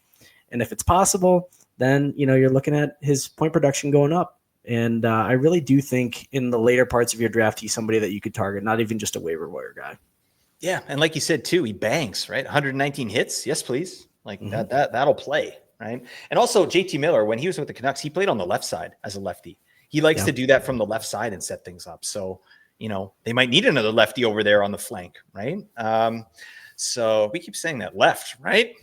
And if it's possible, then, you're looking at his point production going up. And I really do think in the later parts of your draft, he's somebody that you could target, not even just a waiver wire guy. Yeah. And like you said, too, he bangs, right? 119 hits. Yes, please. Like that'll play. Right. And also JT Miller, when he was with the Canucks, he played on the left side as a lefty. He likes to do that from the left side and set things up. So, they might need another lefty over there on the flank. Right. So we keep saying that left, right?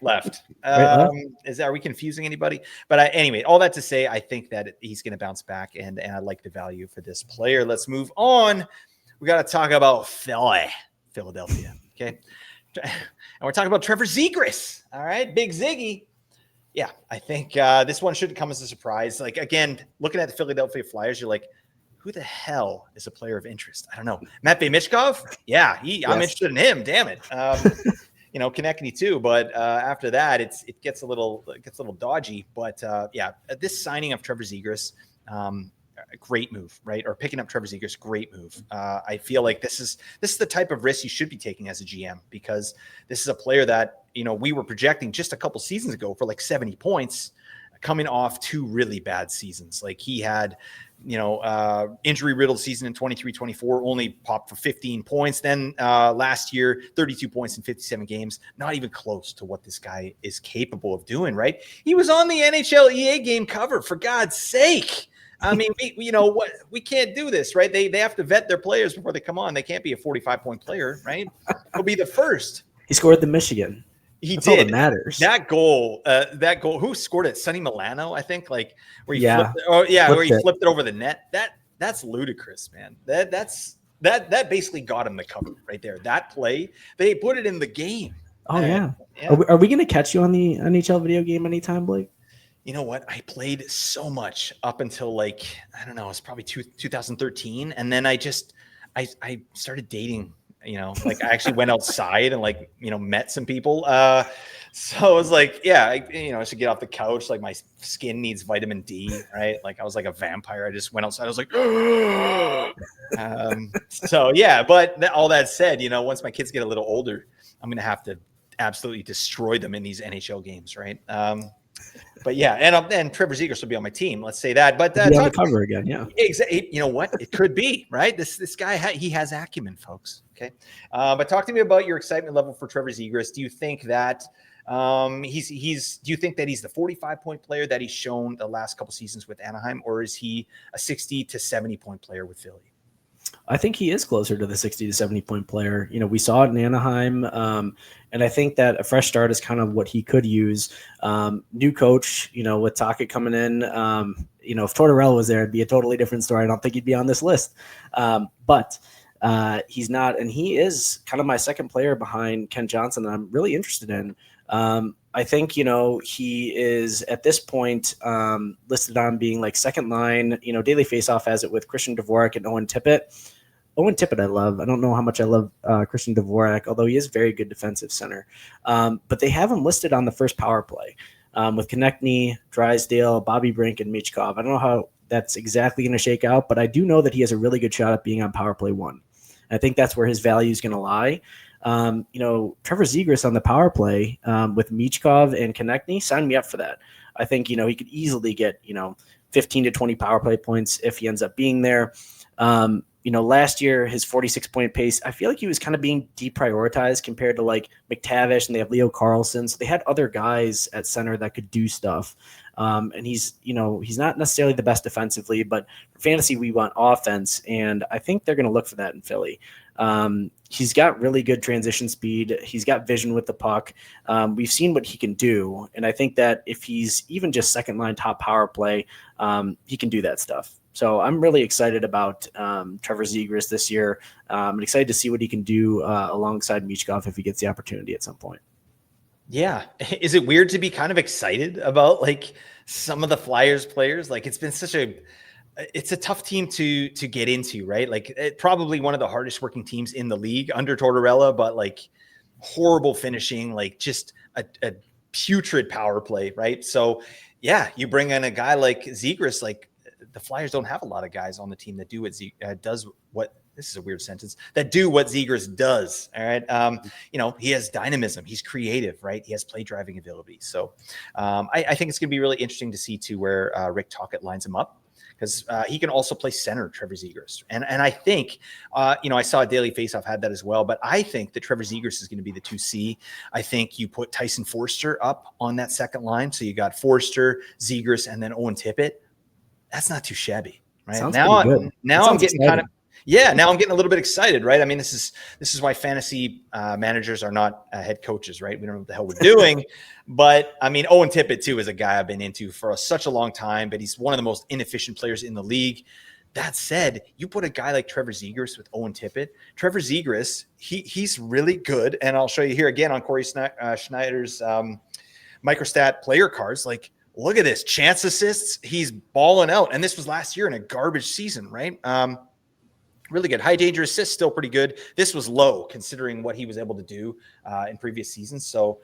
Left. Are we confusing anybody? But anyway, all that to say, I think that he's going to bounce back, and I like the value for this player. Let's move on. We got to talk about Philadelphia. Okay. And we're talking about Trevor Zegras. All right. Big Ziggy. Yeah, I think this one shouldn't come as a surprise. Like, again, looking at the Philadelphia Flyers, you're like, who the hell is a player of interest? I don't know. Matvei Michkov? Yeah, I'm interested in him. Damn it. Konechny too. But after that, it gets a little dodgy. But this signing of Trevor Zegras, a great move, right? Or picking up Trevor Zegras, great move. I feel like this is the type of risk you should be taking as a GM, because this is a player that, we were projecting just a couple seasons ago for like 70 points, coming off 2 really bad seasons. Like he had, injury riddled season in 23-24, only popped for 15 points. Then last year, 32 points in 57 games, not even close to what this guy is capable of doing, right? He was on the NHL EA game cover, for God's sake. I mean, you know what? We can't do this, right? They have to vet their players before they come on. They can't be a 45-point player, right? He'll be the first. He scored the Michigan. He That's all did. that matters. That goal, who scored it? Sonny Milano, I think, like where he Yeah. flipped it over the net. That's ludicrous, man. That basically got him the cover right there. That play, they put it in the game. Oh yeah. Are we going to catch you on the NHL video game anytime, Blake? You know what? I played so much up until like, I don't know, it's probably 2013. And then I started dating, you know, like I actually went outside and like, you know, met some people. So I was like, yeah, I should get off the couch. Like my skin needs vitamin D, right? Like I was like a vampire. I just went outside. I was like, so yeah, but all that said, you know, once my kids get a little older, I'm going to have to absolutely destroy them in these NHL games. Right. But yeah, and Trevor Zegras will be on my team. Let's say that. But on the cover again, yeah. Exactly. You know what? It could be right. This guy he has acumen, folks. Okay, but talk to me about your excitement level for Trevor Zegras. Do you think that do you think that he's the 45-point player that he's shown the last couple seasons with Anaheim, or is he a 60 to 70-point player with Philly? I think he is closer to the 60 to 70-point player. You know, we saw it in Anaheim, and I think that a fresh start is kind of what he could use. New coach, you know, with Tocchet coming in, you know, if Tortorella was there, it'd be a totally different story. I don't think he'd be on this list. But he's not, and he is kind of my second player behind Ken Johnson that I'm really interested in. I think, you know, he is at this point listed on being like second line. You know, Daily Faceoff has it with Christian Dvorak and Owen Tippett. Owen Tippett I love. I don't know how much I love Christian Dvorak, although he is a very good defensive center. But they have him listed on the first power play with Konechny, Drysdale, Bobby Brink, and Michkov. I don't know how that's exactly going to shake out, but I do know that he has a really good shot at being on power play one. I think that's where his value is going to lie. You know, Trevor Zegras on the power play with Michkov and Konechny, sign me up for that. I think, you know, he could easily get, you know, 15 to 20 power play points if he ends up being there. You know, last year, his 46-point pace, I feel like he was kind of being deprioritized compared to like McTavish, and they have Leo Carlson. So they had other guys at center that could do stuff. And he's, you know, he's not necessarily the best defensively, but for fantasy, we want offense. And I think they're going to look for that in Philly. He's got really good transition speed. He's got vision with the puck. We've seen what he can do. And I think that if he's even just second line top power play, he can do that stuff. So I'm really excited about Trevor Zegras this year. I'm excited to see what he can do alongside Michkov if he gets the opportunity at some point. Yeah. Is it weird to be kind of excited about like some of the Flyers players? Like it's been it's a tough team to get into, right? Like probably one of the hardest working teams in the league under Tortorella, but like horrible finishing, like just a putrid power play, right? So yeah, you bring in a guy like Zegras, like the Flyers don't have a lot of guys on the team that do what this is a weird sentence, that do what Zegras does. All right. You know, he has dynamism. He's creative, right? He has play driving ability. So I think it's going to be really interesting to see too where Rick Tocchet lines him up, because he can also play center, Trevor Zegras. And I think, you know, I saw Daily Faceoff had that as well, but I think that Trevor Zegras is going to be the 2C. I think you put Tyson Forster up on that second line. So you got Forster, Zegras, and then Owen Tippett. That's not too shabby, right? Sounds now good. Now I'm getting exciting. Now I'm getting a little bit excited, right? I mean, this is why fantasy managers are not head coaches, right? We don't know what the hell we're doing. But I mean, Owen Tippett too is a guy I've been into for such a long time, but he's one of the most inefficient players in the league. That said, you put a guy like Trevor Zegras with Owen Tippett. Trevor Zegras, he's really good, and I'll show you here again on Corey Schneider's microstat player cards. Like, look at this, chance assists. He's balling out, and this was last year in a garbage season, right? Really good. High danger assists, still pretty good. This was low considering what he was able to do in previous seasons. So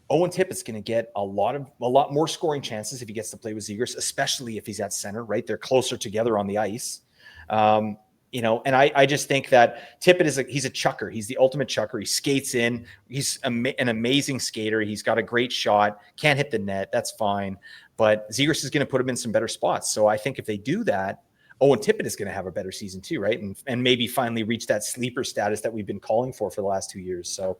Owen Tippett's going to get a lot more scoring chances if he gets to play with Zegras, especially if he's at center, right? They're closer together on the ice. You know, and I just think that Tippett he's a chucker. He's the ultimate chucker. He skates in. He's an amazing skater. He's got a great shot. Can't hit the net. That's fine. But Zegras is going to put him in some better spots. So I think if they do that, Owen Tippett is going to have a better season too, right? And maybe finally reach that sleeper status that we've been calling for the last 2 years. So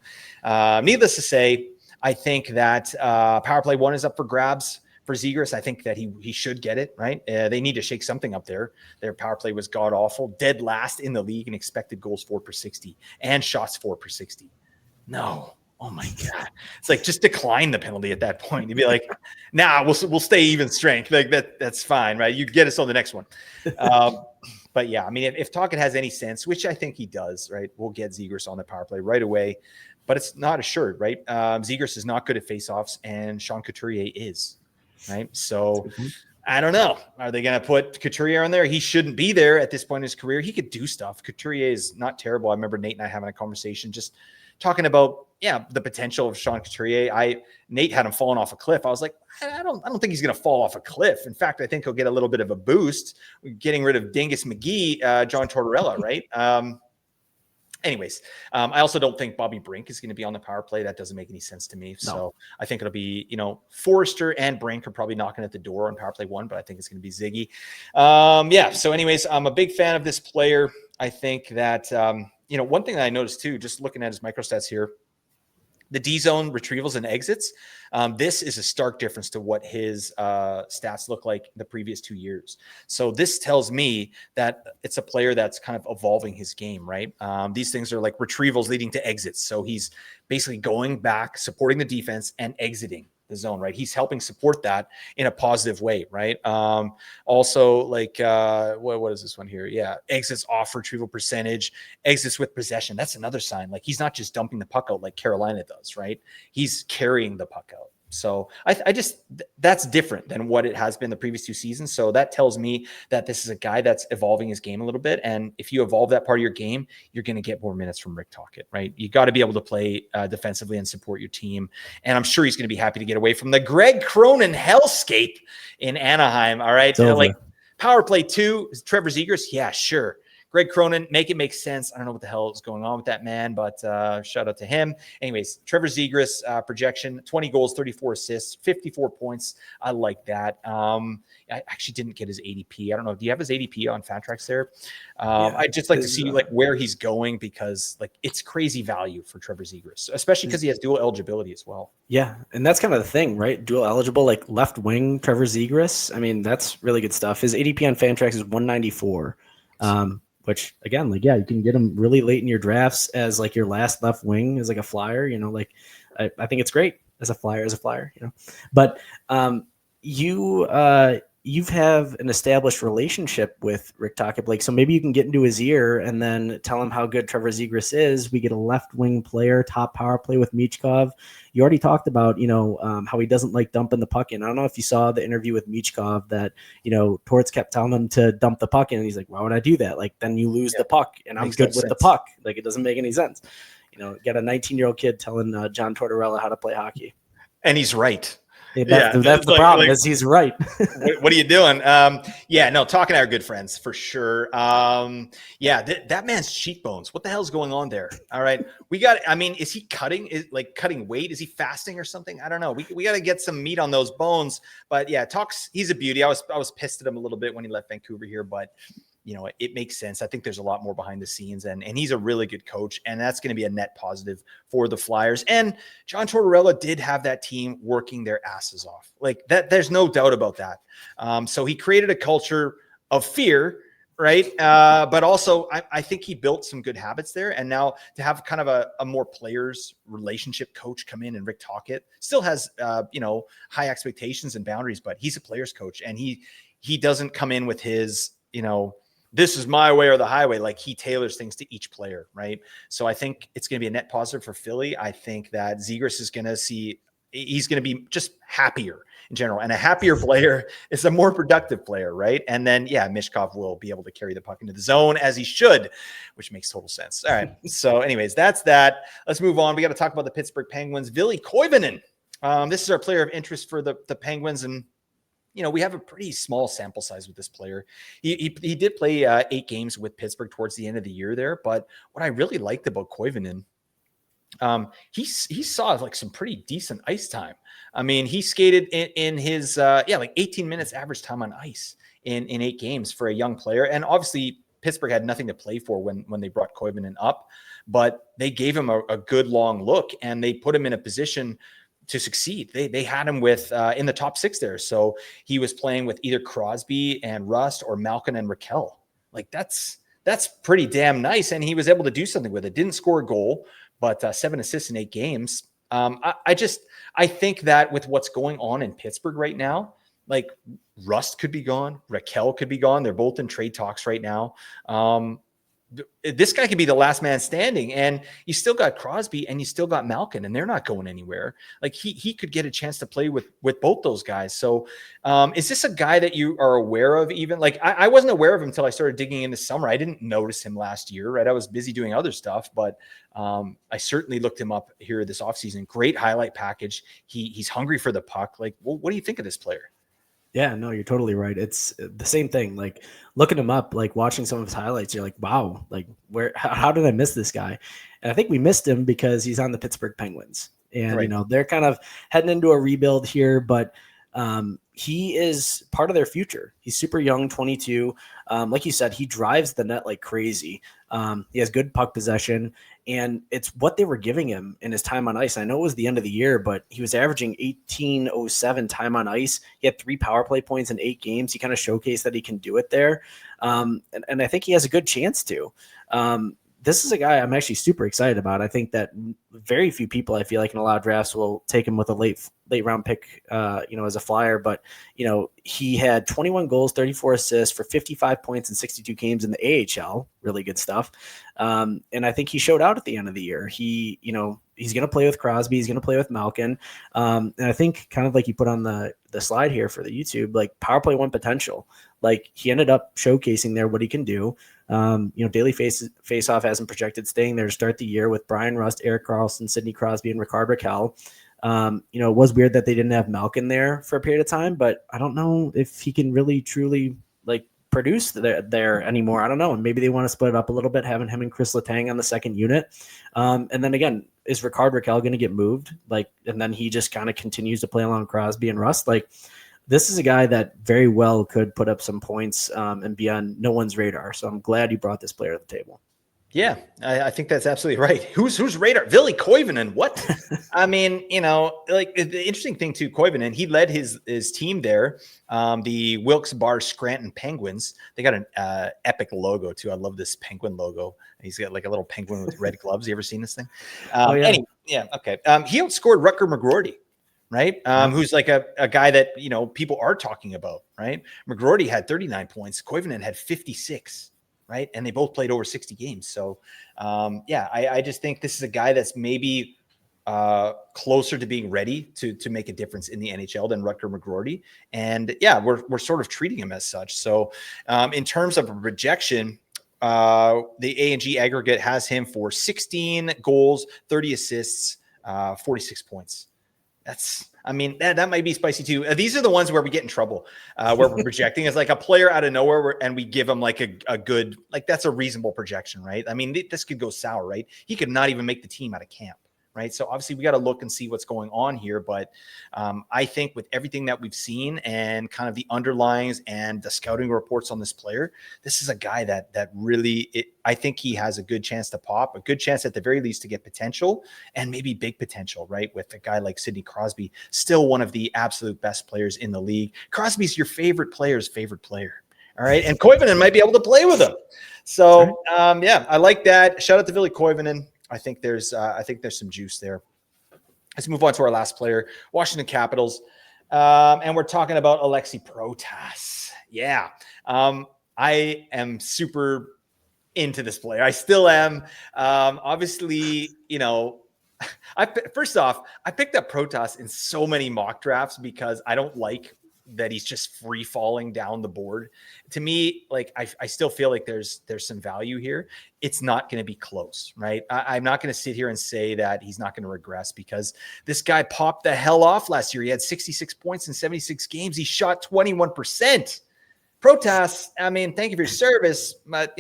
needless to say, I think that power play one is up for grabs. For Zegras, I think that he should get it, right? They need to shake something up there. Their power play was god awful, dead last in the league in expected goals for per 60 and shots for per 60. No. Oh my God. It's like, just decline the penalty at that point. You'd be like, nah, we'll stay even strength. Like that's fine, right? You get us on the next one. But yeah, I mean, if Tocchet has any sense, which I think he does, right? We'll get Zegras on the power play right away, but it's not assured, right? Zegras is not good at faceoffs, and Sean Couturier is, right? So I don't know. Are they going to put Couturier on there? He shouldn't be there at this point in his career. He could do stuff. Couturier is not terrible. I remember Nate and I having a conversation just talking about, the potential of Sean Couturier. Nate had him falling off a cliff. I was like, I don't think he's going to fall off a cliff. In fact, I think he'll get a little bit of a boost getting rid of Dingus McGee, John Tortorella, right? Anyways, I also don't think Bobby Brink is going to be on the power play. That doesn't make any sense to me. No. So I think it'll be, Forrester and Brink are probably knocking at the door on power play 1, but I think it's going to be Ziggy. So anyways, I'm a big fan of this player. I think that, one thing that I noticed too, just looking at his microstats here, the D-zone retrievals and exits, this is a stark difference to what his stats look like the previous 2 years. So this tells me that it's a player that's kind of evolving his game, right? These things are like retrievals leading to exits. So he's basically going back, supporting the defense, and exiting the zone, right? He's helping support that in a positive way, right? Also, like, what is this one here? Yeah, exits off retrieval percentage, exits with possession. That's another sign. Like, he's not just dumping the puck out like Carolina does, right? He's carrying the puck out. So I just, that's different than what it has been the previous 2 seasons. So that tells me that this is a guy that's evolving his game a little bit. And if you evolve that part of your game, you're going to get more minutes from Rick Tocchet, right? You got to be able to play defensively and support your team. And I'm sure he's going to be happy to get away from the Greg Cronin hellscape in Anaheim. All right. Like, power play 2, Trevor Zegras. Yeah, sure. Greg Cronin, make it make sense. I don't know what the hell is going on with that man, but shout out to him. Anyways, Trevor Zegras projection, 20 goals, 34 assists, 54 points. I like that. I actually didn't get his ADP. I don't know. Do you have his ADP on Fantrax there? I'd just like to see like where he's going, because like it's crazy value for Trevor Zegras, especially because he has dual eligibility as well. Yeah, and that's kind of the thing, right? Dual eligible, like left wing Trevor Zegras. I mean, that's really good stuff. His ADP on Fantrax is 194. Which again, like, you can get him really late in your drafts as like your last left wing, as like a flyer, like I think it's great as a flyer, but you have an established relationship with Rick Tocchet, like, so maybe you can get into his ear and then tell him how good Trevor Zegras is. We get a left wing player, top power play with Michkov. You already talked about, how he doesn't like dumping the puck in. I don't know if you saw the interview with Michkov that, Torts kept telling him to dump the puck in. And he's like, why would I do that? Like, then you lose the puck, and I'm good with the puck. Like, it doesn't make any sense. Get a 19-year-old kid telling John Tortorella how to play hockey. And he's right. That's the problem, is he's right. What are you doing? Talk and I are good friends for sure. That man's cheekbones. What the hell's going on there? All right. Is he cutting weight? Is he fasting or something? I don't know. We got to get some meat on those bones. But yeah, he's a beauty. I was pissed at him a little bit when he left Vancouver here, but it makes sense. I think there's a lot more behind the scenes, and he's a really good coach, and that's going to be a net positive for the Flyers. And John Tortorella did have that team working their asses off, like that. There's no doubt about that. So he created a culture of fear, right? But also I think he built some good habits there. And now to have kind of a more players relationship coach come in, and Rick Tocchet still has, high expectations and boundaries, but he's a players coach, and he doesn't come in with his, this is my way or the highway. Like, he tailors things to each player, right? So I think it's going to be a net positive for Philly. I think that Zegras is going to he's going to be just happier in general, and a happier player is a more productive player, right? And then, Michkov will be able to carry the puck into the zone as he should, which makes total sense. All right. So anyways, that's that. Let's move on. We got to talk about the Pittsburgh Penguins. Ville Koivunen. This is our player of interest for the Penguins, and we have a pretty small sample size with this player. He did play 8 games with Pittsburgh towards the end of the year there. But what I really liked about Koivunen, he saw like some pretty decent ice time. I mean, he skated in his 18 minutes average time on ice in 8 games for a young player. And obviously Pittsburgh had nothing to play for when they brought Koivunen up, but they gave him a good long look, and they put him in a position to succeed. They had him with in the top 6 there. So he was playing with either Crosby and Rust or Malkin and Raquel. Like that's pretty damn nice. And he was able to do something with it. Didn't score a goal, but 7 assists in 8 games. I think that with what's going on in Pittsburgh right now, like Rust could be gone, Raquel could be gone. They're both in trade talks right now. This guy could be the last man standing, and you still got Crosby and you still got Malkin, and they're not going anywhere. Like he could get a chance to play with both those guys. So is this a guy that you are aware of? Even like I wasn't aware of him until I started digging in this summer. I didn't notice him last year, right? I was busy doing other stuff, but I certainly looked him up here this offseason. Great highlight package. He's hungry for the puck. Like, well, what do you think of this player? Yeah, no, you're totally right. It's the same thing. Like looking him up, like watching some of his highlights, you're like, wow, like how did I miss this guy? And I think we missed him because he's on the Pittsburgh Penguins. And, Right. they're kind of heading into a rebuild here, but he is part of their future. He's super young, 22. Like you said, he drives the net like crazy. He has good puck possession, and it's what they were giving him in his time on ice. I know it was the end of the year, but he was averaging 18.07 time on ice. He had 3 power play points in 8 games. He kind of showcased that he can do it there. And I think he has a good chance to. This is a guy I'm actually super excited about. I think that very few people, I feel like in a lot of drafts, will take him with a late round pick, as a flyer. But, he had 21 goals, 34 assists for 55 points in 62 games in the AHL. Really good stuff. And I think he showed out at the end of the year. He's going to play with Crosby. He's going to play with Malkin. And I think kind of like you put on the slide here for the YouTube, like power play 1 potential. Like he ended up showcasing there what he can do. Daily face-off hasn't projected staying there to start the year with Brian Rust, Erik Karlsson, Sidney Crosby, and Rickard Rakell. It was weird that they didn't have Malkin there for a period of time, but I don't know if he can really truly like produce there anymore. I don't know. And maybe they want to split it up a little bit, having him and Chris Letang on the second unit. And then again, is Rickard Rakell going to get moved? Like, and then he just kind of continues to play along Crosby and Rust. Like, this is a guy that very well could put up some points and be on no one's radar. So I'm glad you brought this player to the table. Yeah, I think that's absolutely right. Who's radar? Ville Koivunen. What? I mean, like the interesting thing too, Koivunen, he led his team there, the Wilkes-Barre Scranton Penguins. They got an epic logo too. I love this penguin logo. He's got like a little penguin with red gloves. You ever seen this thing? Okay. He outscored Rutger McGroarty, right? Who's like a guy that, people are talking about, right? McGroarty had 39 points. Koivunen had 56. Right. And they both played over 60 games. So, I just think this is a guy that's maybe closer to being ready to make a difference in the NHL than Rutger McGroarty. And we're sort of treating him as such. So in terms of rejection, the A&G aggregate has him for 16 goals, 30 assists, 46 points. That might be spicy too. These are the ones where we get in trouble, where we're projecting as like a player out of nowhere and we give him like a good, like that's a reasonable projection, right? I mean, this could go sour, right? He could not even make the team out of camp, right? So obviously we got to look and see what's going on here. But I think with everything that we've seen and kind of the underlyings and the scouting reports on this player, this is a guy that really, I think he has a good chance to pop, a good chance at the very least to get potential and maybe big potential, right? With a guy like Sidney Crosby, still one of the absolute best players in the league. Crosby's your favorite player's favorite player. All right. And Koivunen might be able to play with him. So I like that. Shout out to Ville Koivunen. I think there's some juice there. Let's move on to our last player, Washington Capitals. And we're talking about Aliaksei Protas. Yeah. I am super into this player. I still am. Obviously, first off, I picked up Protas in so many mock drafts because I don't like that he's just free falling down the board. To me, like I still feel like there's some value here. It's not going to be close, right? I'm not going to sit here and say that he's not going to regress because this guy popped the hell off last year. He had 66 points in 76 games. He shot 21%. Protas, thank you for your service, but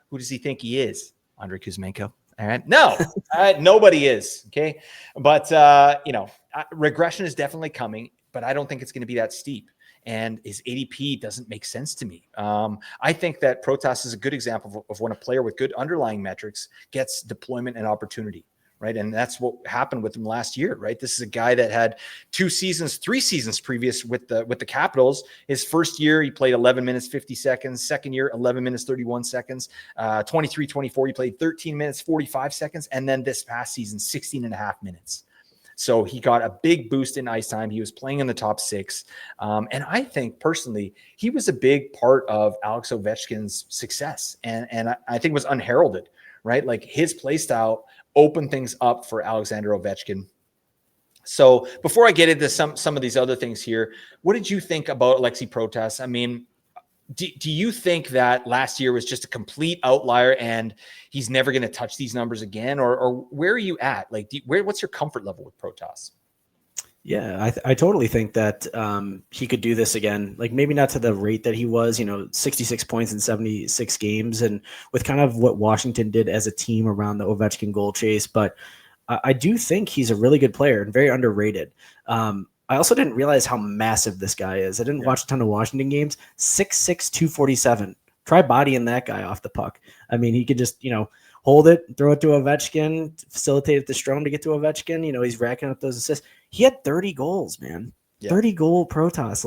who does he think he is? Andrei Kuzmenko. All right. No, nobody is. Okay. But, regression is definitely coming, but I don't think it's going to be that steep. And his ADP doesn't make sense to me. I think that Protas is a good example of when a player with good underlying metrics gets deployment and opportunity, right? And that's what happened with him last year, right? This is a guy that had 3 seasons previous with the Capitals. His first year, he played 11 minutes, 50 seconds. Second year, 11 minutes, 31 seconds. 23-24, he played 13 minutes, 45 seconds. And then this past season, 16 and a half minutes. So he got a big boost in ice time. He was playing in the top 6. And I think personally, he was a big part of Alex Ovechkin's success. And I think it was unheralded, right? Like his play style opened things up for Alexander Ovechkin. So before I get into some of these other things here, what did you think about Alexis Protas? I mean, do you think that last year was just a complete outlier and he's never going to touch these numbers again? Or where are you at? Like, what's your comfort level with Protas? Yeah, I totally think that he could do this again. Like maybe not to the rate that he was, 66 points in 76 games, and with kind of what Washington did as a team around the Ovechkin goal chase. But I do think he's a really good player and very underrated. I also didn't realize how massive this guy is. I didn't watch a ton of Washington games. 6'6", 247. Try bodying that guy off the puck. I mean, he could just, hold it, throw it to Ovechkin, facilitate it to Strome to get to Ovechkin. He's racking up those assists. He had 30 goals, man. Yeah. 30 goal Protas.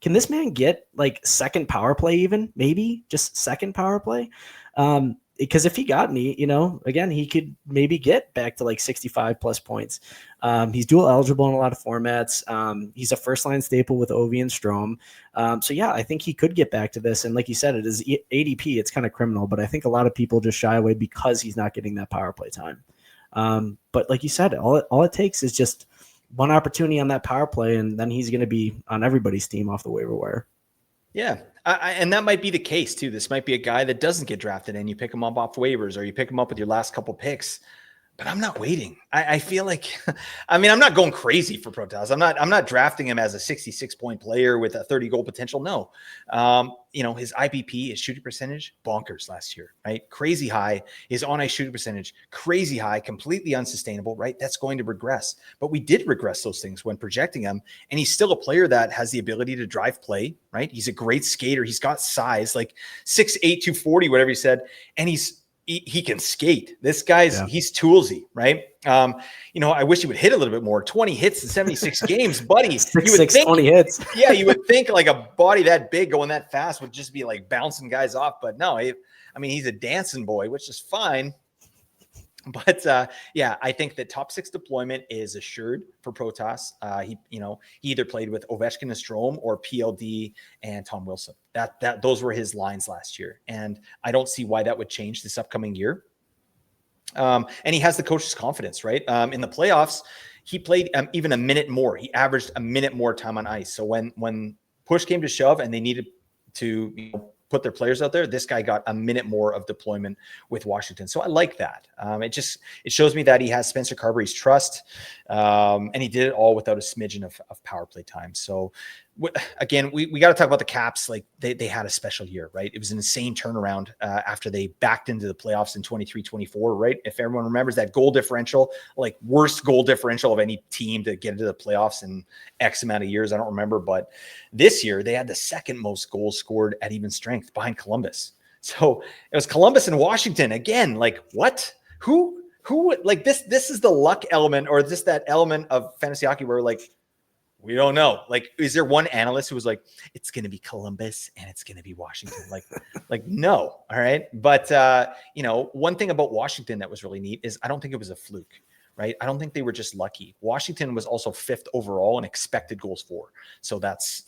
Can this man get second power play even? Maybe just second power play? Because if he got any, again, he could maybe get back to 65 plus points. He's dual eligible in a lot of formats. He's a first line staple with Ovi and Strome. So yeah, I think he could get back to this. And like you said, it is ADP. It's kind of criminal, but I think a lot of people just shy away because he's not getting that power play time. But like you said, all it takes is just one opportunity on that power play, and then he's going to be on everybody's team off the waiver wire. Yeah. And that might be the case too. This might be a guy that doesn't get drafted and you pick him up off waivers, or you pick him up with your last couple picks. But I'm not waiting. I feel like, I'm not going crazy for Protas. I'm not drafting him as a 66 point player with a 30 goal potential. No. His IPP, his shooting percentage, bonkers last year, right? Crazy high. His on ice shooting percentage, crazy high, completely unsustainable, right? That's going to regress. But we did regress those things when projecting him. And he's still a player that has the ability to drive play, right? He's a great skater. He's got size, 6'8", 240, whatever he said. And he can skate. This guy's he's toolsy, right? I wish he would hit a little bit more. 20 hits in 76 games, buddy. You would think 20 hits. Yeah, you would think a body that big going that fast would just be bouncing guys off, but no. He's a dancing boy, which is fine. But I think that top 6 deployment is assured for Protas. He either played with Ovechkin and Strome or PLD and Tom Wilson. Those were his lines last year, and I don't see why that would change this upcoming year. And he has the coach's confidence, right? In the playoffs, he played even a minute more. He averaged a minute more time on ice. So when push came to shove and they needed to put their players out there, this guy got a minute more of deployment with Washington. So I like that. It shows me that he has Spencer Carberry's trust, and he did it all without a smidgen of power play time. So again, we got to talk about the Caps. They had a special year, right? It was an insane turnaround after they backed into the playoffs in 23-24, right? If everyone remembers that goal differential, worst goal differential of any team to get into the playoffs in X amount of years. I don't remember, but this year they had the second most goals scored at even strength behind Columbus. So it was Columbus and Washington again. What? Who this is the luck element, or just that element of fantasy hockey where we don't know. Is there one analyst who was it's going to be Columbus and it's going to be Washington? No. All right. But, one thing about Washington that was really neat is I don't think it was a fluke, right? I don't think they were just lucky. Washington was also 5th overall in expected goals for. So that's,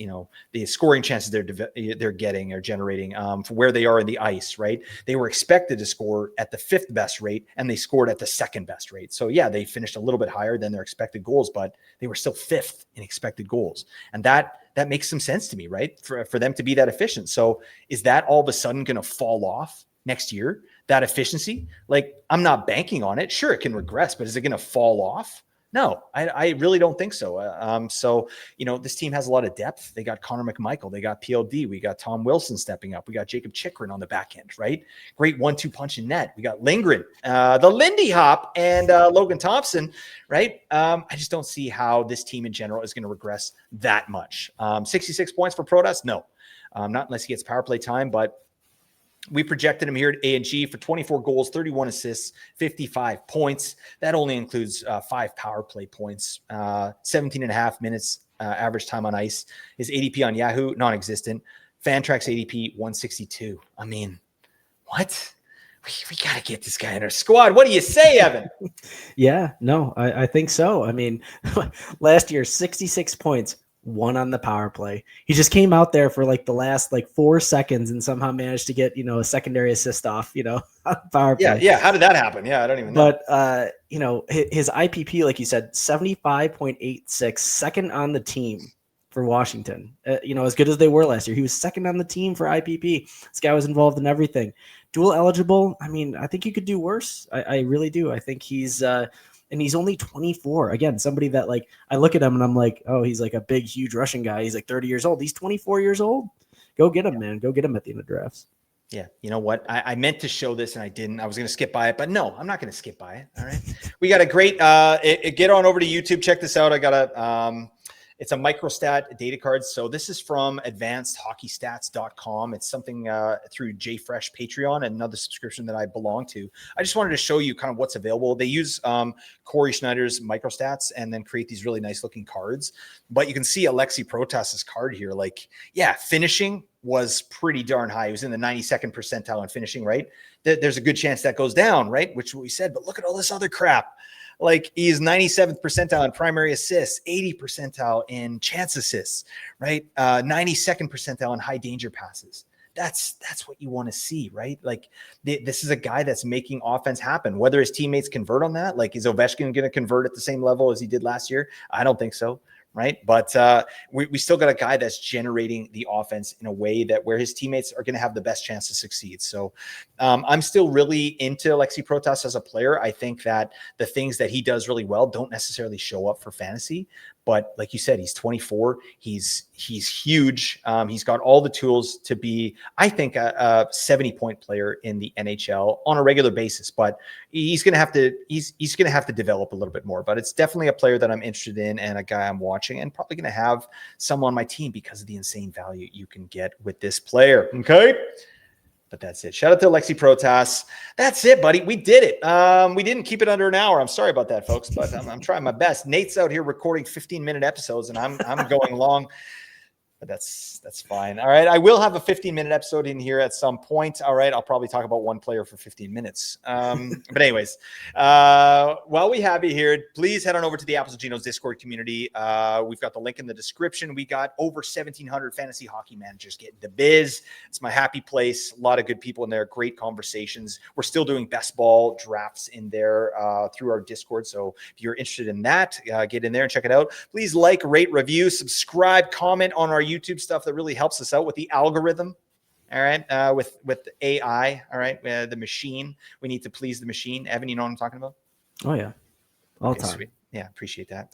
the scoring chances they're getting or generating for where they are in the ice, right? They were expected to score at the 5th best rate, and they scored at the 2nd best rate. So yeah, they finished a little bit higher than their expected goals, but they were still 5th in expected goals. And that makes some sense to me, right? For them to be that efficient. So is that all of a sudden going to fall off next year? That efficiency? I'm not banking on it. Sure, it can regress, but is it going to fall off? No, I really don't think so. This team has a lot of depth. They got Connor McMichael. They got PLD. We got Tom Wilson stepping up. We got Jacob Chikrin on the back end, right? Great 1-2 punch in net. We got Lindgren, the Lindy Hop, and Logan Thompson, right? I just don't see how this team in general is going to regress that much. 66 points for Protas? No, not unless he gets power play time, but We projected him here at A&G for 24 goals, 31 assists, 55 points. That only includes 5 power play points, 17 and a half minutes average time on ice. His ADP on Yahoo, non-existent. Fantrax ADP, 162. I mean, what? We got to get this guy in our squad. What do you say, Evan? Yeah, no, I think so. I mean, last year, 66 points, 1 on the power play. He just came out there for like the last 4 seconds and somehow managed to get, a secondary assist off, on power play. Yeah. How did that happen? Yeah, I don't even know. But, his IPP, like you said, 75.86, second on the team for Washington. As good as they were last year, he was second on the team for IPP. This guy was involved in everything. Dual eligible. I mean, I think he could do worse. I really do. I think he's and he's only 24. Again, somebody that I look at him and I'm like, oh, he's like a big, huge Russian guy. He's like 30 years old. He's 24 years old. Go get him, man. Go get him at the end of drafts. Yeah. You know what? I meant to show this and I didn't. I was going to skip by it, but no, I'm not going to skip by it. All right. We got a great, get on over to YouTube. Check this out. I got it's a microstat data card. So this is from advancedhockeystats.com. It's something through JFresh Patreon, another subscription that I belong to. I just wanted to show you kind of what's available. They use Corey Schneider's microstats and then create these really nice looking cards. But you can see Aliaksei Protas's card here. Finishing was pretty darn high. He was in the 92nd percentile in finishing, right? There's a good chance that goes down, right? Which we said, but look at all this other crap. He's 97th percentile in primary assists, 80 percentile in chance assists, right? 92nd percentile in high danger passes. That's what you want to see, right? This is a guy that's making offense happen. Whether his teammates convert on that, is Ovechkin going to convert at the same level as he did last year? I don't think so. Right. But we still got a guy that's generating the offense in a way that where his teammates are going to have the best chance to succeed. So I'm still really into Aliaksei Protas as a player. I think that the things that he does really well don't necessarily show up for fantasy. But like you said, he's 24. He's huge. He's got all the tools to be, I think, a 70-point player in the NHL on a regular basis. But he's going to have to develop a little bit more. But it's definitely a player that I'm interested in and a guy I'm watching and probably going to have some on my team because of the insane value you can get with this player. Okay. But that's it. Shout out to Aliaksei Protas. That's it, buddy. We did it. We didn't keep it under an hour. I'm sorry about that, folks, but I'm trying my best. Nate's out here recording 15-minute episodes, and I'm going long. But that's fine. All right. I will have a 15-minute episode in here at some point. All right. I'll probably talk about one player for 15 minutes. But anyways, while we have you here, please head on over to the Apples and Ginos Discord community. We've got the link in the description. We got over 1,700 fantasy hockey managers getting the biz. It's my happy place. A lot of good people in there. Great conversations. We're still doing best ball drafts in there through our Discord. So if you're interested in that, get in there and check it out. Please rate, review, subscribe, comment on our YouTube stuff. That really helps us out with the algorithm. All right. With the AI. All right. The machine. We need to please the machine. Evan, you know what I'm talking about? Oh yeah. All time. Sweet. Yeah. Appreciate that.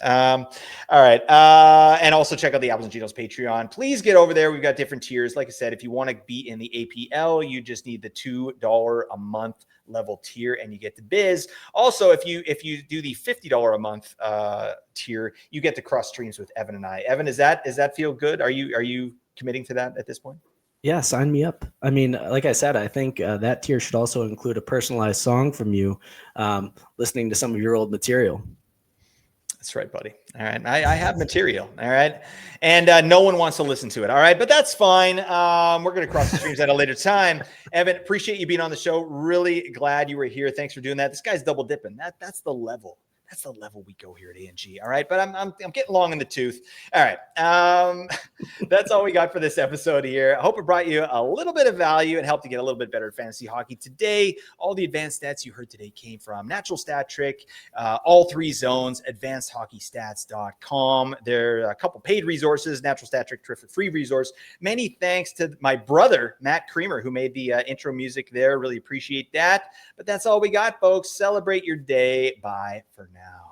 All right. And also check out the Apples and Ginos Patreon. Please get over there. We've got different tiers. Like I said, if you want to be in the APL, you just need the $2 a month level tier and you get the biz. Also, if you do the $50 a month tier, you get the cross streams with Evan and I. Evan, does that feel good? Are you committing to that at this point? Yeah, sign me up. I mean, like I said, I think that tier should also include a personalized song from you, listening to some of your old material. That's right, buddy. All right. I have material. All right. And no one wants to listen to it. All right. But that's fine. We're going to cross the streams at a later time. Evan, appreciate you being on the show. Really glad you were here. Thanks for doing that. This guy's double dipping. That's the level. That's the level we go here at A&G. All right. But I'm getting long in the tooth. All right. That's all we got for this episode here. I hope it brought you a little bit of value and helped you get a little bit better at fantasy hockey today. All the advanced stats you heard today came from Natural Stat Trick, all 3 zones, advancedhockeystats.com. There are a couple paid resources, Natural Stat Trick, terrific free resource. Many thanks to my brother, Matt Creamer, who made the intro music there. Really appreciate that. But that's all we got, folks. Celebrate your day. Bye for now.